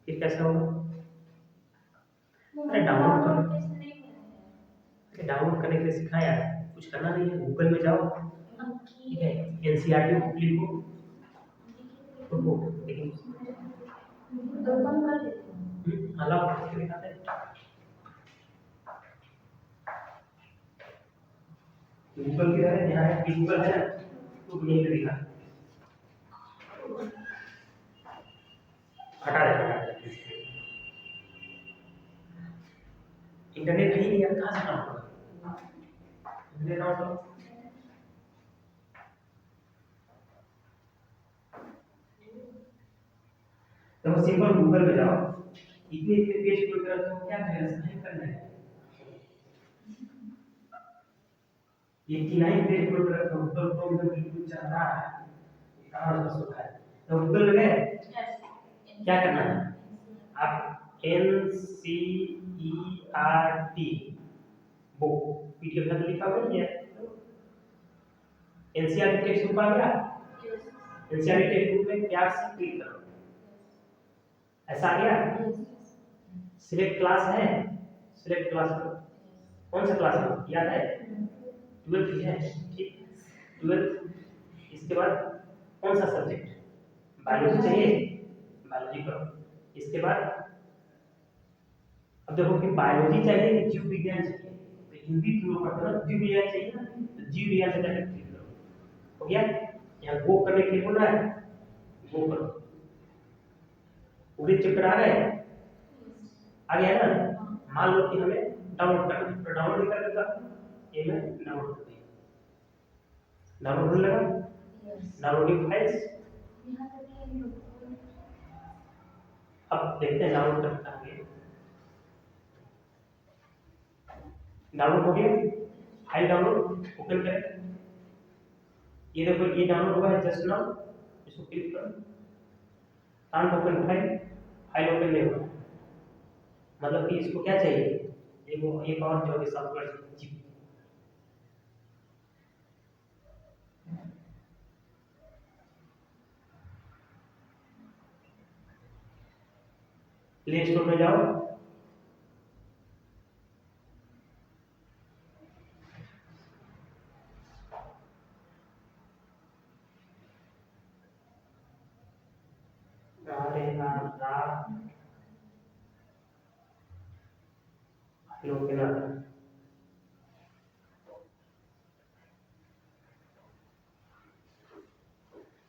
Speaker 1: फिर कैसा होगा? अरे डाउनलोड करने के लिए सिखाया है, कुछ करना नहीं है, गूगल में जाओ, ठीक है, एनसीईआरटी बुक लिखो, तो वो लेकिन अलग करके दिखाते हैं। गूगल किधर है? यहाँ है, गूगल है ना, तो यहीं पे दिखा, हटा दे। इंटरनेट है ही नहीं यार, कहाँ से डाउनलोड करो? इंटरनेट डाउनलोड करो, तो सिंपल गूगल में जाओ, इतने इतने पेज खोल कर तो क्या करेगा, सही करना है, ये 3 पेज खोल कर तो गूगल क्रोम में बिल्कुल चल रहा है, कहाँ से सुना है, तो गूगल में गए, क्या करना है, आप एनसीईआरटी बुक पीडीएफ में लिखा हुआ है, एनसीईआरटी टेक्स्ट बुक आ गया, एनसीईआरटी टेक्स्ट बुक में प्यार से क्लिक करो, ऐसा आ गया। सिलेक्ट क्लास है, सिलेक्ट क्लास कौन सा क्लास है याद है? 12th है, ठीक, 12th। इसके बाद कौन सा सब्जेक्ट, बायोलॉजी चाहिए, बायोलॉजी करो। इसके बाद अब देखो कि बायोलॉजी चाहिए कि जीव विज्ञान चाहिए, तो हिंदी तुम लोग पढ़ते हो, जीव विज्ञान चाहिए ना, तो जीव विज्ञान से जाकर क्लिक करो, हो गया। यहाँ गो करने के लिए बोल रहा है, गो करो, पूरे चैप्टर आ गए, आ गया ना। मान लो कि हमें डाउनलोड करना है, तो डाउनलोड कर देगा, ये मैं डाउनलोड कर दिया, डाउनलोड होने लगा, डाउनलोडिंग फाइल्स। अब देखते हैं डाउनलोड करता है, डाउनलोड हो गया, फाइल डाउनलोड, ओपन करें, ये देखो ये डाउनलोड हुआ है जस्ट नाउ, इसको क्लिक करो, can't open file, file open नहीं हुआ, मतलब कि इसको क्या चाहिए, एक और जो है सॉफ्टवेयर चिप, प्ले स्टोर में जाओ,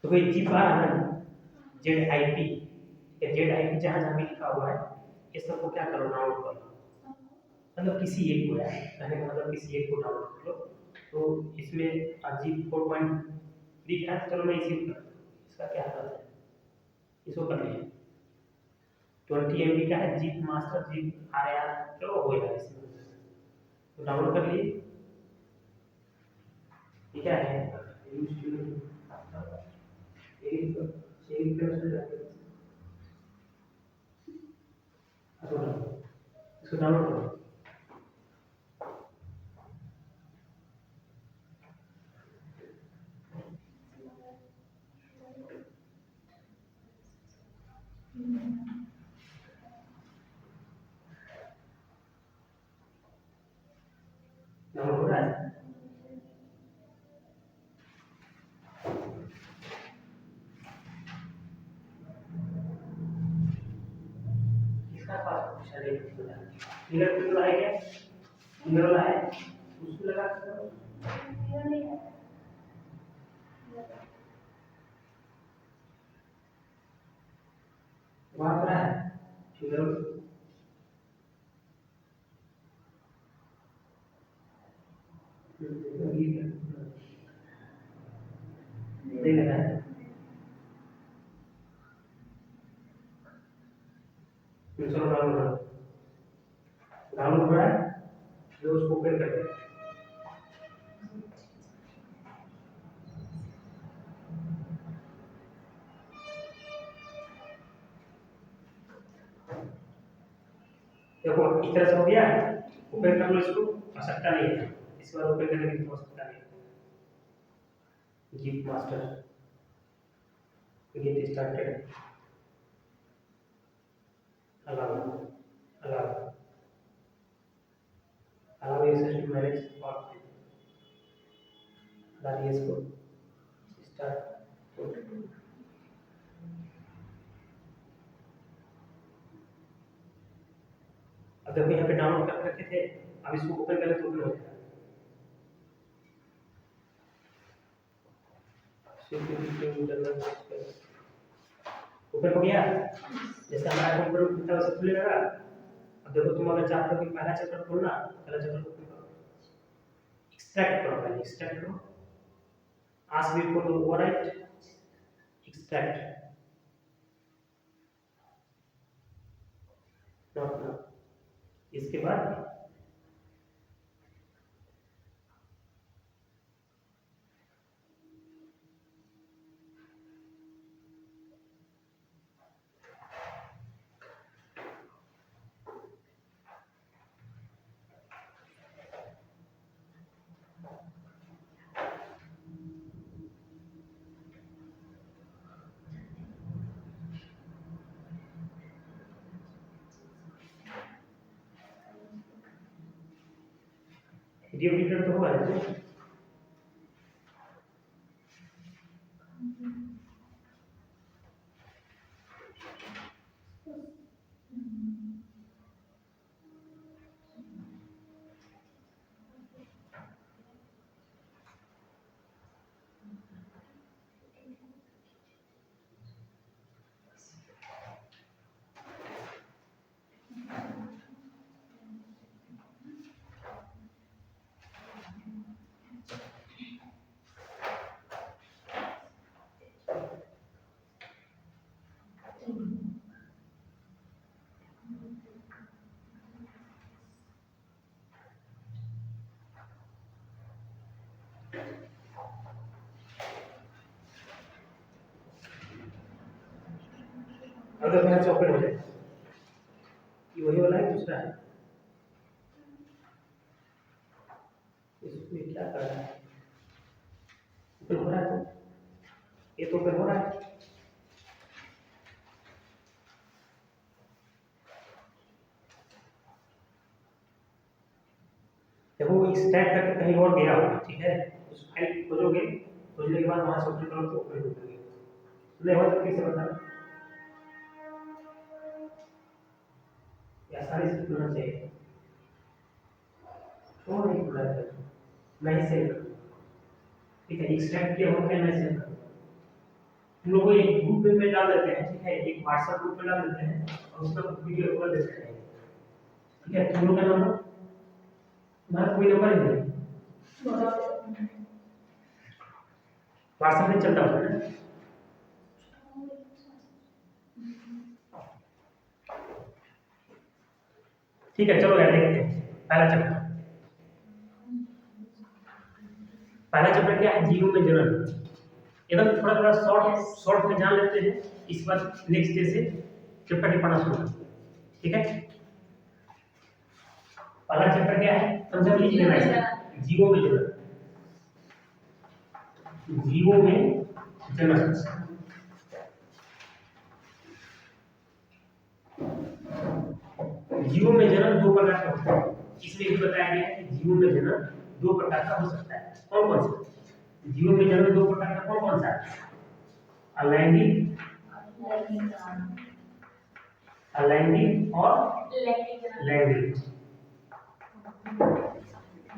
Speaker 1: तो भाई चिप आ रहा है ना, ZIP, ZIP जहाँ जहाँ भी लिखा हुआ है, इस सबको क्या करो, डाउनलोड कर लो, मतलब किसी एक को है, कहने का मतलब किसी एक को डाउनलोड कर लो। तो इसमें अजीब 4.3 है, चलो मैं इसी को, इसका क्या हालत है, इसको कर लिया, 20 MB का है, जीप मास्टर जीप RAR, चलो हो गया इसमें, तो डाउनलोड कर लिए, ठीक है, शेयर पे उसमें जाके इसको डाउनलोड करो। डाउनलोड हो रहा है। इसका पासवर्ड चले फिंगरप्रिंट वाला है क्या? फिंगर वाला है उसको लगा सकते वहां पर है फिंगर नहीं लगा है। चलो डाउनलोड हो रहा है जो उसको ओपन कर दे। देखो इस तरह से हो गया। ओपन कर लो इसको, आवश्यकता नहीं है इस बार ओपन करने की आवश्यकता नहीं है। Git master get started allow allow allow access to manage और डालिए इसको स्टार्ट। अब देखो यहाँ पे डाउनलोड कर रखे थे, अब इसको ओपन करें तो ओपन हो जाएगा। ओपन हो गया। जैसे हमारा कंप्यूटर खुलता है वैसे खुलेगा। अब देखो तुम अगर चाहते हो कि पहला चैप्टर खोलना, पहला चैप्टर ओपन करो, एक्सट्रैक्ट करो, पहले एक्सट्रैक्ट करो, ask before the overwrite, extract not. इसके बाद वीडियो एडिटर तो होगा ना। अगर मेरा से ओपन हो जाए, ये वही वाला है दूसरा है। इसमें क्या कर रहा है, ओपन हो रहा है तो ये तो ओपन हो रहा है। देखो वो एक्सट्रैक्ट करके कहीं और गया होगा, ठीक है, उस फाइल खोजोगे, खोजने के बाद वहां से ओपन करो तो ओपन हो जाएगी। नहीं हो तो कैसे बताना, ये आसानी से खुलना चाहिए। क्यों नहीं खुला है, मैं ही सेव करूँ, ठीक है, एक्सट्रैक्ट किया होगा मैं सेव करूँ। हम लोग को एक ग्रुप में डाल देते हैं, ठीक है, एक व्हाट्सएप ग्रुप में डाल देते हैं और उसका वीडियो कॉल देते हैं, ठीक है। तुम लोग का नंबर, तुम्हारा कोई नंबर नहीं है व्हाट्सएप में चलता होगा ना। ठीक है, चलो यार देखते हैं पहला चैप्टर। पहला चैप्टर क्या है, जीरो में जर्नल। एकदम थोड़ा थोड़ा शॉर्ट शॉर्ट में जान लेते हैं, इस बार नेक्स्ट डे से चैप्टर के पढ़ना शुरू करते हैं। ठीक है, पहला चैप्टर क्या है, समझ लिख लेना है, जीवों में जनन। जीवों में जनन, जीवों में जनन दो प्रकार का होता है। इसमें भी बताया गया है कि जीवों में जनन दो प्रकार का हो सकता है। कौन कौन सा जीवों में जनन दो प्रकार का कौन कौन सा है? अलैंगिक, अलैंगिक और लैंगिक।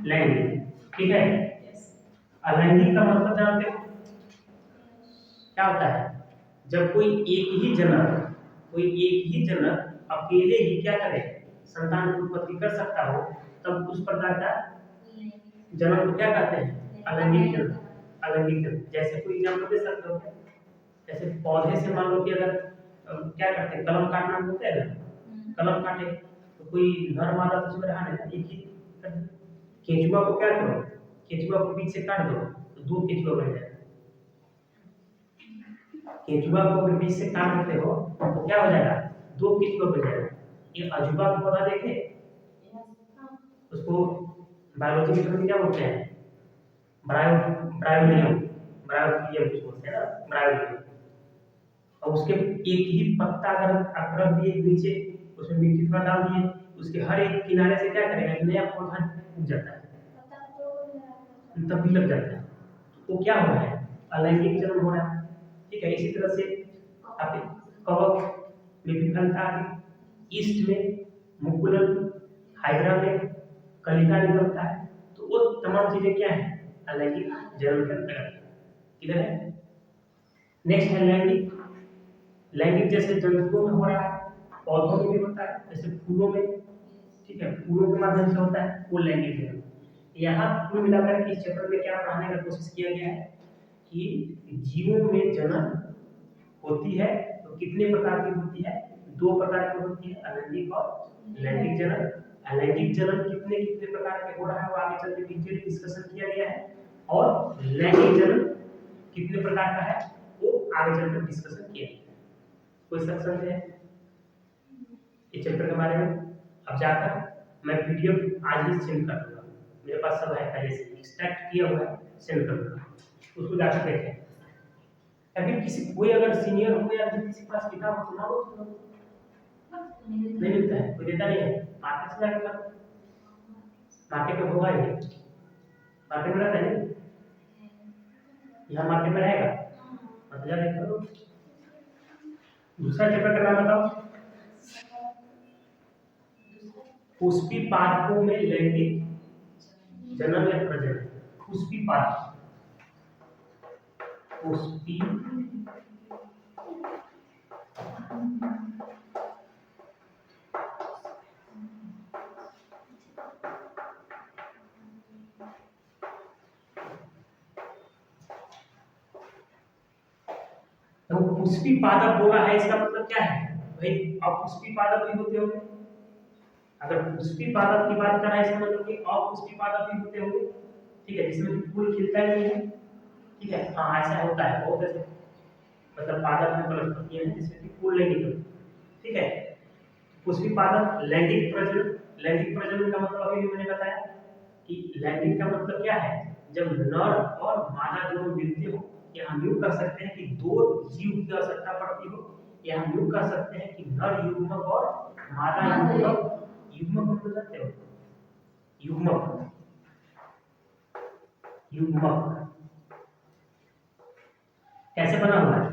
Speaker 1: लैंगिक, ठीक है। अलैंगिक का मतलब जानते हो क्या होता है? जब कोई एक ही जनक अकेले ही क्या करे, संतान की उत्पत्ति कर सकता हो, तब उस प्रकार का जनक को क्या कहते हैं? अलैंगिक जनक। अलैंगिक जनक, जैसे कोई एग्जांपल दे सकते हो? जैसे पौधे से मान लो कि अगर क्या करते हैं, कलम काटना बोलते हैं ना, कलम काटे तो कोई नर मादा तो उसमें रहा नहीं, एक ही केंचुआ को क्या करो, केंचुआ को बीच से काट दो तो दो केंचुआ बन जाए। केंचुआ को अगर बीच से काट देते हो तो क्या हो जाएगा, दो केंचुआ बन जाएगा। ये अजूबा का पौधा देखे, उसको बायोलॉजी में क्या बोलते हैं, ब्रायोनियम, ब्रायोनियम कुछ बोलते हैं ना, ब्रायोनियम। और उसके एक ही पत्ता अगर आप रख दिए नीचे, उसमें मिट्टी थोड़ा डाल दिए, उसके हर एक किनारे से क्या करेगा, एक नया पौधा उग जाता है, तब भी लग जाता है। तो क्या हो रहा है, अलैंगिक जनन हो रहा है। ठीक है, इसी तरह से आपके कवक में भी फलता है, ईस्ट में मुकुलन, हाइड्रा में कलिका निकलता है। तो वो तमाम चीजें क्या है, अलैंगिक जनन के अंतर्गत। किधर है, नेक्स्ट है लैंगिक। लैंगिक जैसे जंतुओं में हो रहा है, पौधों में भी होता है, जैसे फूलों में, ठीक है, फूलों के माध्यम से होता है, वो लैंगिक जनन। यहाँ कुल मिलाकर के इस चैप्टर में क्या पढ़ाने का कोशिश किया गया है कि जीवों में जनन होती है तो कितने प्रकार की होती है, दो प्रकार की होती है, अलैंगिक और लैंगिक जनन। अलैंगिक जनन कितने कितने प्रकार के हो रहा है वो आगे चल के डिटेल डिस्कशन किया गया है, और लैंगिक जनन कितने प्रकार का है वो आगे चलकर डिस्कशन किया गया है। कोई सवाल है इस चैप्टर के बारे में? अब जाकर मैं पीडीएफ आज ही सेंड कर दूंगा, मेरे पास सब है पहले से एक्सट्रैक्ट किया हुआ है, सेंड कर दूंगा, उसको जाकर देखें। या फिर किसी कोई अगर सीनियर हो या फिर किसी के पास किताब हो ना, वो नहीं मिलता है, कोई देता नहीं है, मार्केट से जाकर करो, मार्केट में होगा ही, मार्केट में रहता है, यहाँ मार्केट में रहेगा, मतलब जाकर करो। दूसरा चैप्टर का नाम बताओ, पुष्पी पादपों में लैंगिक जनन या प्रजनन। पुष्पी पादप, पुष्पी तो पुष्पी पादप बोला है, इसका मतलब क्या है भाई, अपुष्पी पादप भी होते होंगे। अगर पुष्पी पादप की बात कर रहा है इसका मतलब कि अपुष्पी पादप भी होते होंगे, ठीक है, जिसमें फूल खिलता ही नहीं है। ठीक है, हाँ ऐसा होता है, बहुत ऐसे मतलब पादप में वनस्पतियां हैं जिसमें कि फूल नहीं निकलते। ठीक है, पुष्पी पादप लैंगिक प्रजनन। लैंगिक प्रजनन का मतलब अभी भी मैंने बताया कि लैंगिक का मतलब क्या है, जब नर और मादा दोनों मिलते हो, या हम यूं कर सकते हैं कि दो जीव की आवश्यकता पड़ती हो, या हम यूं कर सकते हैं कि नर युग्मक और मादा युग्मक। युग्मक मतलब जानते हो, युग्मक, युग्मक कैसे बना हुआ है,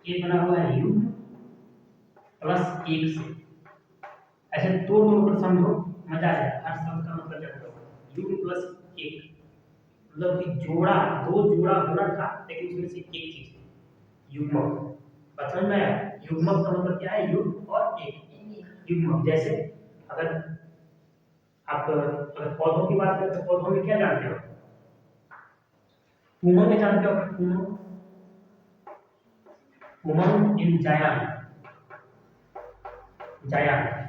Speaker 1: ये बना हुआ है युग्म प्लस एक से, ऐसे दो पर समझो, मजा आ जाएगा, हर शब्द का मतलब जानते हो। युग्म प्लस एक मतलब कि जोड़ा, दो जोड़ा होना था लेकिन उसमें से एक चीज युग्मक। समझ में आया, युग्मक का मतलब क्या है, युग्म और एक। युग्मक जैसे अगर आप अगर पौधों की बात करें तो पौधों में क्या जानते हो, पुमन में जानते हो, पुमन, पुमन इन जायान, जायान,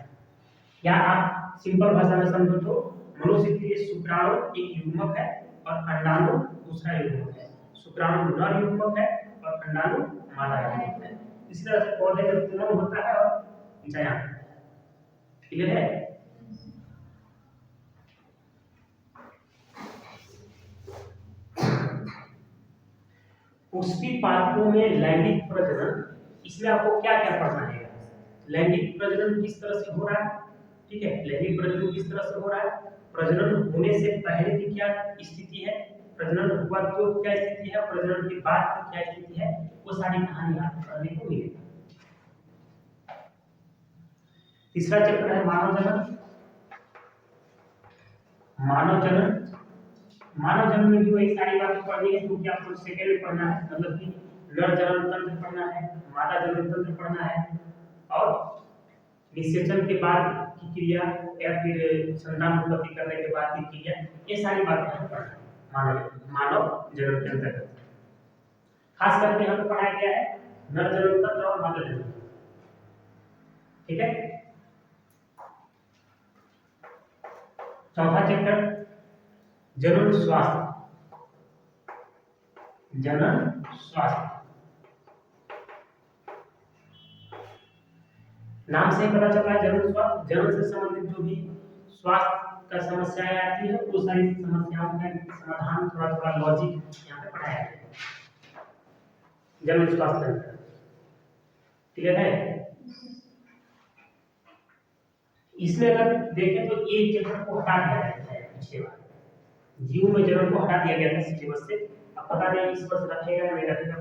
Speaker 1: या आप सिंपल भाषा में समझो तो मनुष्य के लिए शुक्राणु एक युग्मक है और अंडाणु दूसरा युग्मक है। शुक्राणु नर युग्मक है और अंडाणु मादा युग्मक है। इसी तरह से पौधे में पुंगन होता है और जयान। क्लियर है? पुष्पी पादपों में लैंगिक प्रजनन, इसमें आपको क्या क्या पढ़ना है? लैंगिक प्रजनन किस तरह से हो रहा है, ठीक है, लैंगिक प्रजनन किस तरह से हो रहा है, प्रजनन होने से पहले की क्या स्थिति है, प्रजनन हुआ तो क्या स्थिति है, प्रजनन के बाद की क्या स्थिति है, वो सारी कहानी आपको पढ़ने को मिलेगी। तीसरा चैप्टर है मानव जनन। मानव जनन, मानव जनन में भी वही सारी बातें पढ़नी है क्योंकि आपको सेकेंड में पढ़ना है, मतलब कि नर जनन तंत्र पढ़ना है, मादा जनन तंत्र पढ़ना है और निषेचन के बाद की क्रिया या फिर संतान उत्पत्ति करने के बाद की क्रिया, ये सारी बातें हमें पढ़ना है मानव जनन के अंतर्गत। खास करके हमें पढ़ाया गया है नर जनन तंत्र और मादा जनन, ठीक है। चौथा चैप्टर जनन स्वास्थ्य। जनन स्वास्थ्य, नाम से ही पता चल रहा है जनन स्वास्थ्य, जनन से संबंधित जो भी स्वास्थ्य का समस्याएं आती है वो सारी समस्याओं का समाधान थोड़ा थोड़ा लॉजिक यहाँ पे पढ़ाया गया है जनन स्वास्थ्य। क्लियर है? इसमें अगर देखें तो एक चैप्टर को हटा दिया गया है पिछले बार, जीव में जनन को हटा दिया गया था सिलेबस से। अब पता नहीं इस वर्ष रखेगा या नहीं रखेगा,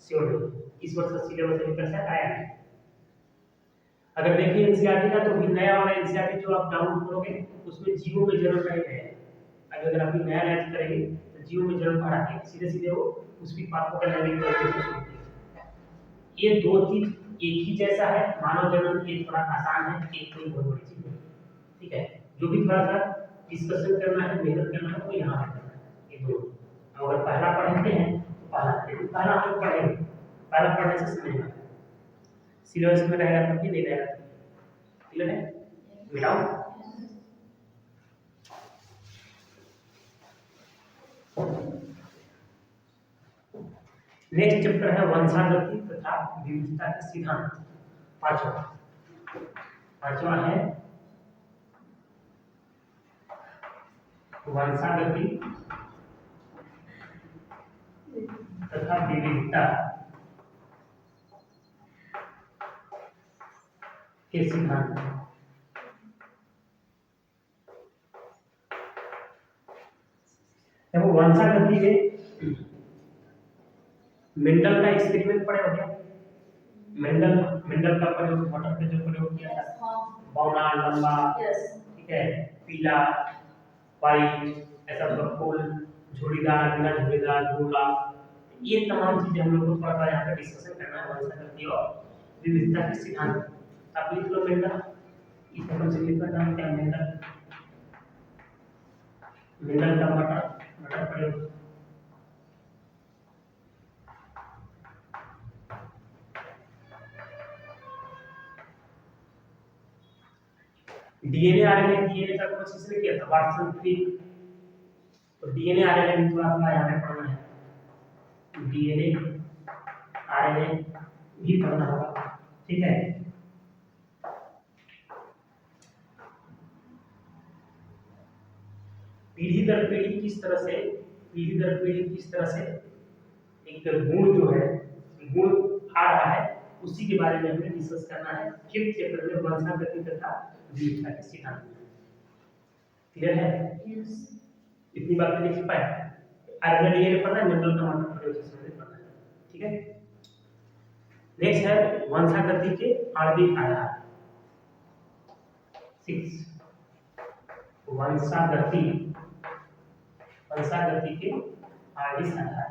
Speaker 1: श्योर नहीं, इस वर्ष का सिलेबस अभी तक आया नहीं। अगर देखिए एनसीईआरटी का तो भी नया वाला एनसीईआरटी जो आप डाउनलोड करोगे उसमें जीवों में जनन नहीं है। अगर आप नया नया करेंगे तो जीवों में जनन हटा के सीधे सीधे वो उसकी पाठों का लर्निंग करके शुरू किया। ये दो चीज एक ही जैसा है, मानव जनन ये थोड़ा आसान है, एक कोई बहुत बड़ी चीज है, ठीक है। जो भी थोड़ा सा डिस्कशन करना है, मेहनत करना है, वो यहाँ पे करना है। ये दो अगर पहला पढ़ते हैं तो पहला हम लोग पढ़ेंगे, पहला पढ़ने से समझ में आएगा, सिलेबस में रहेगा तब भी नहीं रहेगा। क्लियर है? मिलाओ। नेक्स्ट चैप्टर है वंशागति तथा विविधता के सिद्धांत। पांचवा है वंशागति तथा विविधता के सिद्धांत। देखो वंशागति में मेंडल का एक्सपेरिमेंट पढ़े हो क्या? मेंडल का प्रयोग वाटर पे जो प्रयोग किया था, बौना लंबा, ठीक है, पीला वाइट, ऐसा सब फूल झुड़ीदार बिना झुड़ीदार गोला, ये तमाम चीजें हम लोग को थोड़ा सा यहाँ पे डिस्कशन करना है वंशागति और विविधता के सिद्धांत। आप लिख लो मेंडल, इस तरह से लिखकर नाम क्या मेंडल, मेंडल का वाटर प्रयोग। डीएनए आरएनए, डीएनए का कुछ इसने किया था वाटसन क्रिक, तो डीएनए आरएनए भी थोड़ा सा यहाँ पे पढ़ना है, डीएनए आरएनए भी पढ़ना होगा, ठीक है। पीढ़ी दर पीढ़ी किस तरह से एक गुण जो है गुण आ रहा है उसी के बारे में हमें डिस्कस करना है फिफ्थ चैप्टर में वंशागति तथा विविधता के सिद्धांत। क्लियर है? इतनी बात नहीं लिख पाए, आरएनए डीएनए पढ़ना है, मेंडल का वाटर प्रयोग से संबंधित पढ़ना है, ठीक है। नेक्स्ट है वंशागति के आणविक आधार। 6 वंशागति के आणविक आधार।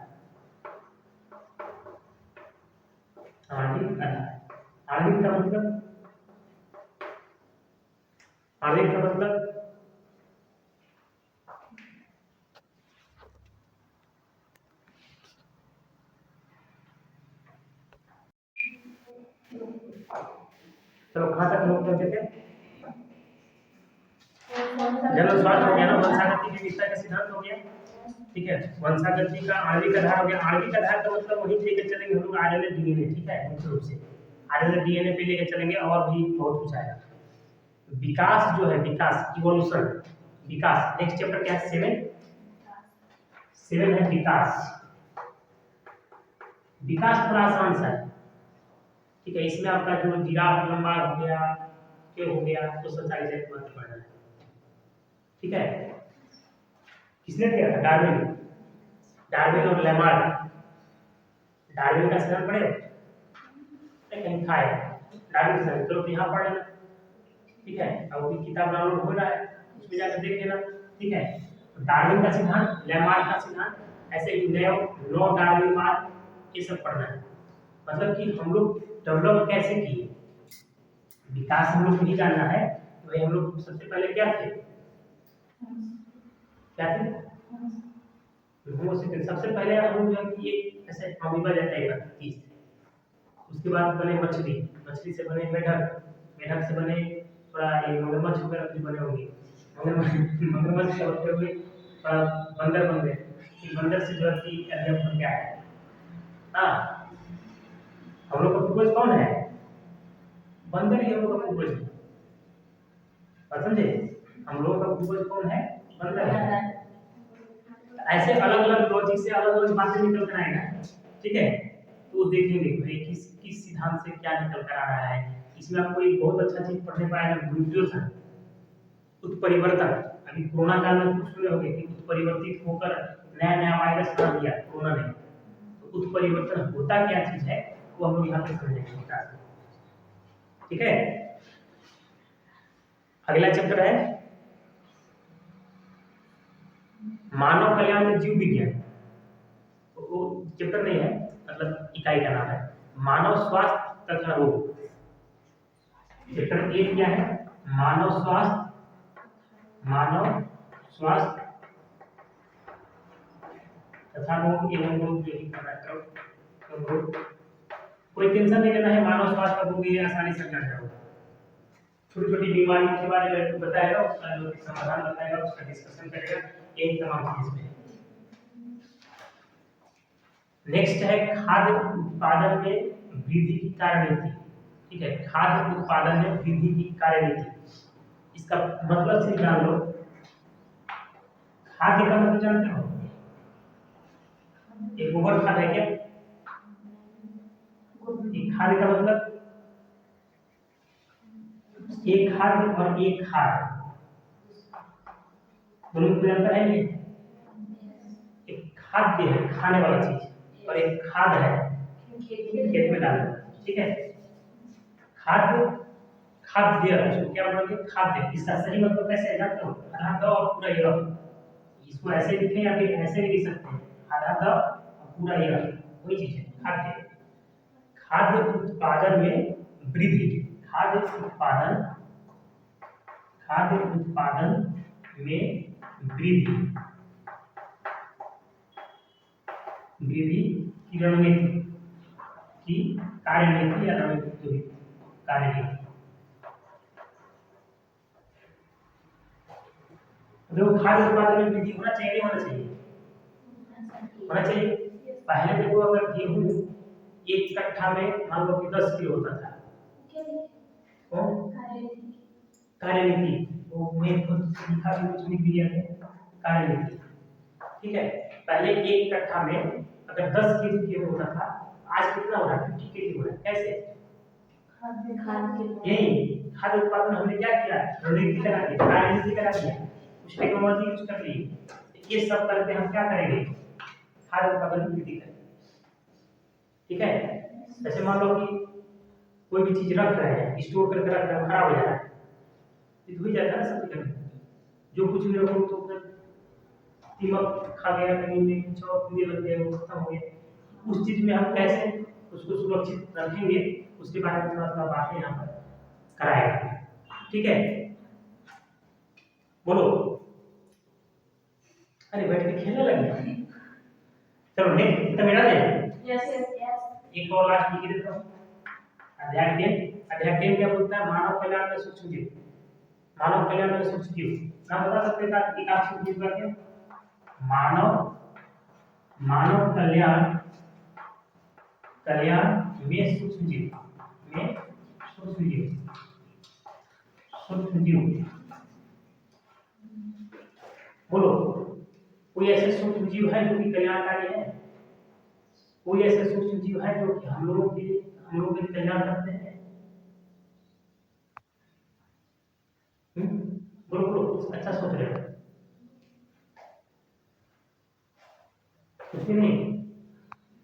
Speaker 1: आणविक का मतलब चलो कहाँ तक नोट करते थे? जनन स्वास्थ्य हो गया ना, वंशागति विविधता का सिद्धांत हो गया, ठीक है। वंशागति का आणविक आधार हो गया। आणविक आधार का मतलब वही लेके चलेंगे हम लोग आरएनए डीएनए, ठीक है, मुख्य रूप से आरएनए डीएनए पे लेके चलेंगे और भी बहुत कुछ आएगा। विकास जो है, विकास इवोल्यूशन, विकास नेक्स्ट चैप्टर क्या है, 7 है विकास। विकास थोड़ा आसान सा है, ठीक है। इसमें आपका जो जिराफ लंबा हो गया, क्या हो गया, तो सब सारी चीजें मत पढ़ना है, ठीक है। किसने किया था, डार्विन, डार्विन और लेमार्क। डार्विन का सिद्धांत पढ़े कहीं था है, डार्विन सिद्धांत तो यहाँ पढ़ लेना, ठीक है। अब वो किताब डाउनलोड हो रहा है, उसमें जाकर देख लेना, ठीक है। डार्विन का सिद्धांत, लेमार्क का सिद्धांत, ऐसे ही नो डार्विन मार्क, ये सब पढ़ना है। मतलब कि हम लोग डेवलप कैसे किए, विकास हम लोग नहीं जानना है। तो भाई हम लोग सबसे पहले क्या थे, क्या थे, सबसे पहले हम लोग जो है कि ये ऐसे अमीबा जैसा एक चीज, उसके बाद बने मछली, मछली से बने मेढक, मेढक से बने थोड़ा ये मगरमच्छ वगैरह कुछ बने होंगे, मगरमच्छ से होते हुए बंदर बन गए, बंदर से जो है कि बन गया है। हाँ, हम लोग का पूर्वज कौन है, बंदर ही हम लोग का पूर्वज है, समझे। हम लोग का पूर्वज कौन है, बंदर है। ऐसे अलग अलग लॉजिक से अलग अलग बातें निकल कर आएगा, ठीक है। तो देखेंगे भाई किस किस सिद्धांत से क्या निकल कर आ रहा है। इसमें आपको एक बहुत अच्छा चीज पढ़ने पाएगा, म्यूटेशन, उत्परिवर्तन। अभी कोरोना काल में कुछ हुए होंगे कि उत्परिवर्तित होकर नया नया वायरस बना दिया कोरोना ने, तो उत्परिवर्तन होता क्या चीज है वो हम लोग यहाँ पे समझेंगे, ठीक है। अगला चैप्टर है मानव कल्याण में जीव विज्ञान। तो वो चैप्टर नहीं है, मतलब इकाई का नाम है मानव स्वास्थ्य तथा रोग। चैप्टर 1 क्या है, मानव स्वास्थ्य, मानव स्वास्थ्य तथा रोग एवं रोग जो ही रोग। कोई टेंशन नहीं लेना है, मानव स्वास्थ्य का रोग ये आसानी से जान जाओगे। छोटी छोटी बीमारियों के बारे में बताएगा, उसका जो समाधान बताएगा, उसका डिस्कशन करेगा, यही तमाम चीज में। नेक्स्ट है खाद्य उत्पादन में वृद्धि की कार्यनीति, ठीक है। खाद्य उत्पादन में वृद्धि की कार्यनीति, इसका मतलब सिर्फ जान लो। खाद्य का मतलब जानते हो, एक गोबर खाद है क्या, एक खाद्य का मतलब एक खाद्य और एक खाद, दोनों में अंतर है नहीं। एक खाद्य है खाने वाला चीज, और एक खाद है खेत में डालना, ठीक है। खाद्य, खाद्य उसको क्या बोलोगे, खाद्य। इसका सही मतलब कैसे है जानते हो, आधा द और पूरा य। इसको ऐसे लिखें या फिर ऐसे भी लिख सकते हैं, आधा द और पूरा य, वही चीज है खाद्य। खाद्य उत्पादन में वृद्धि, खाद्य उत्पादन, खाद्य उत्पादन में वृद्धि, वृद्धि की रणनीति, की कार्यनीति या रणनीति, कार्यनीति। देखो खाद्य उत्पादन में वृद्धि होना चाहिए, होना चाहिए, होना चाहिए। पहले देखो अगर गेहूं एक कट्ठा में मान लो कि 10 किलो होता था, कार्यनीति, वो मैं खुद लिखा भी कुछ लिख दिया है, कार्यनीति, ठीक है। पहले एक कट्ठा में अगर 10 केजी गेहूं होता था, आज कितना हो रहा है, 50 केजी हो रहा है। कैसे, यही खाद्य उत्पादन हमने क्या किया, रणनीति लगा दी, कार्यनीति लगा दिया, कुछ टेक्नोलॉजी यूज कर ली। ये सब करके हम क्या करेंगे, खाद्य उत्पादन में वृद्धि करेंगे, ठीक है। जैसे मान लो कि कोई भी चीज रख रहे हैं, स्टोर करके रख रहे हैं, खराब हो जा रहा है, तो हो जाता है ना सब करने, जो कुछ भी रखो तो फिर दीमक खा गया, कहीं में कुछ और कीड़े लग गए, वो खत्म हो गया। उस चीज में हम कैसे उसको सुरक्षित रखेंगे, उसके बारे में थोड़ा बातें यहाँ पर कराएगा, ठीक है। बोलो, अरे बैठ के खेलने लगे, चलो नेक्स्ट इतना मेरा दे। यस यस यस, एक और लास्ट लिख देता हूं। अध्याय 10, अध्याय 10 क्या बोलता है, मानव कल्याण में सूक्ष्म जीव, मानव कल्याण में सूक्ष्म जीव। नाम बता सकते हैं एक आप सूक्ष्म जीव का क्या, मानव मानव कल्याण कल्याण में सूक्ष्म जीव में सूक्ष्म जीव बोलो, कोई ऐसे सूक्ष्म जीव है जो कि कल्याणकारी है? कोई ऐसे सूक्ष्म जीव है जो कि हम लोगों के कल्याण करते हैं? बोलो बोलो, कुछ अच्छा सोच रहे हो? कुछ भी नहीं।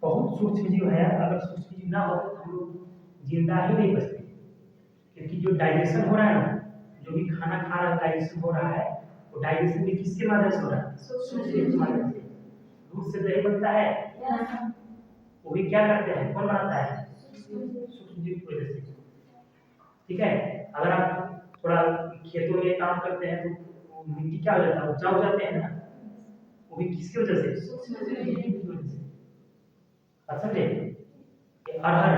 Speaker 1: बहुत सूक्ष्म जीव है, अगर सूक्ष्म जीव ना हो तो हम लोग जिंदा ही नहीं बचते, क्योंकि जो डाइजेशन हो रहा है ना, जो भी खाना खा रहा है डाइजेशन हो रहा है, वो डाइजेशन भी किसके माध्यम से हो रहा है? सूक्ष्म जीव के माध्यम से। दूध से दही बनता है, वो भी क्या करते हैं, कौन बनाता है? सूक्ष्म जीव की वजह से। ठीक है, अगर आप थोड़ा खेतों में काम करते हैं तो मिट्टी क्या हो जाता है, उपजाऊ हो जाते हैं ना, वो भी किसकी वजह से? सूक्ष्म जीव की वजह से। समझे? ये अरहर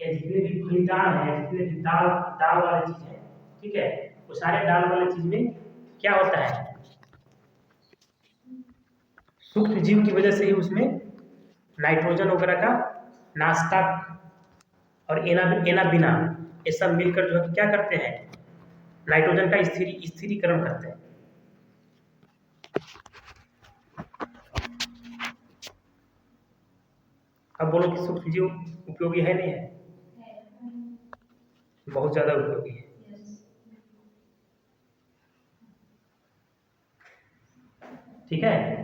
Speaker 1: या जितने भी फलीदार है, जितने भी दाल दाल वाले चीज है, ठीक है, वो सारे दाल वाले चीज में क्या होता है? सूक्ष्म जीव की वजह से ही उसमें नाइट्रोजन वगैरह का नाश्ता और एना बिना ये सब मिलकर जो है क्या करते हैं, नाइट्रोजन का स्थिरीकरण करते हैं। अब बोलो कि सूक्ष्म जीव उपयोगी है नहीं है? बहुत ज्यादा उपयोगी है। ठीक है,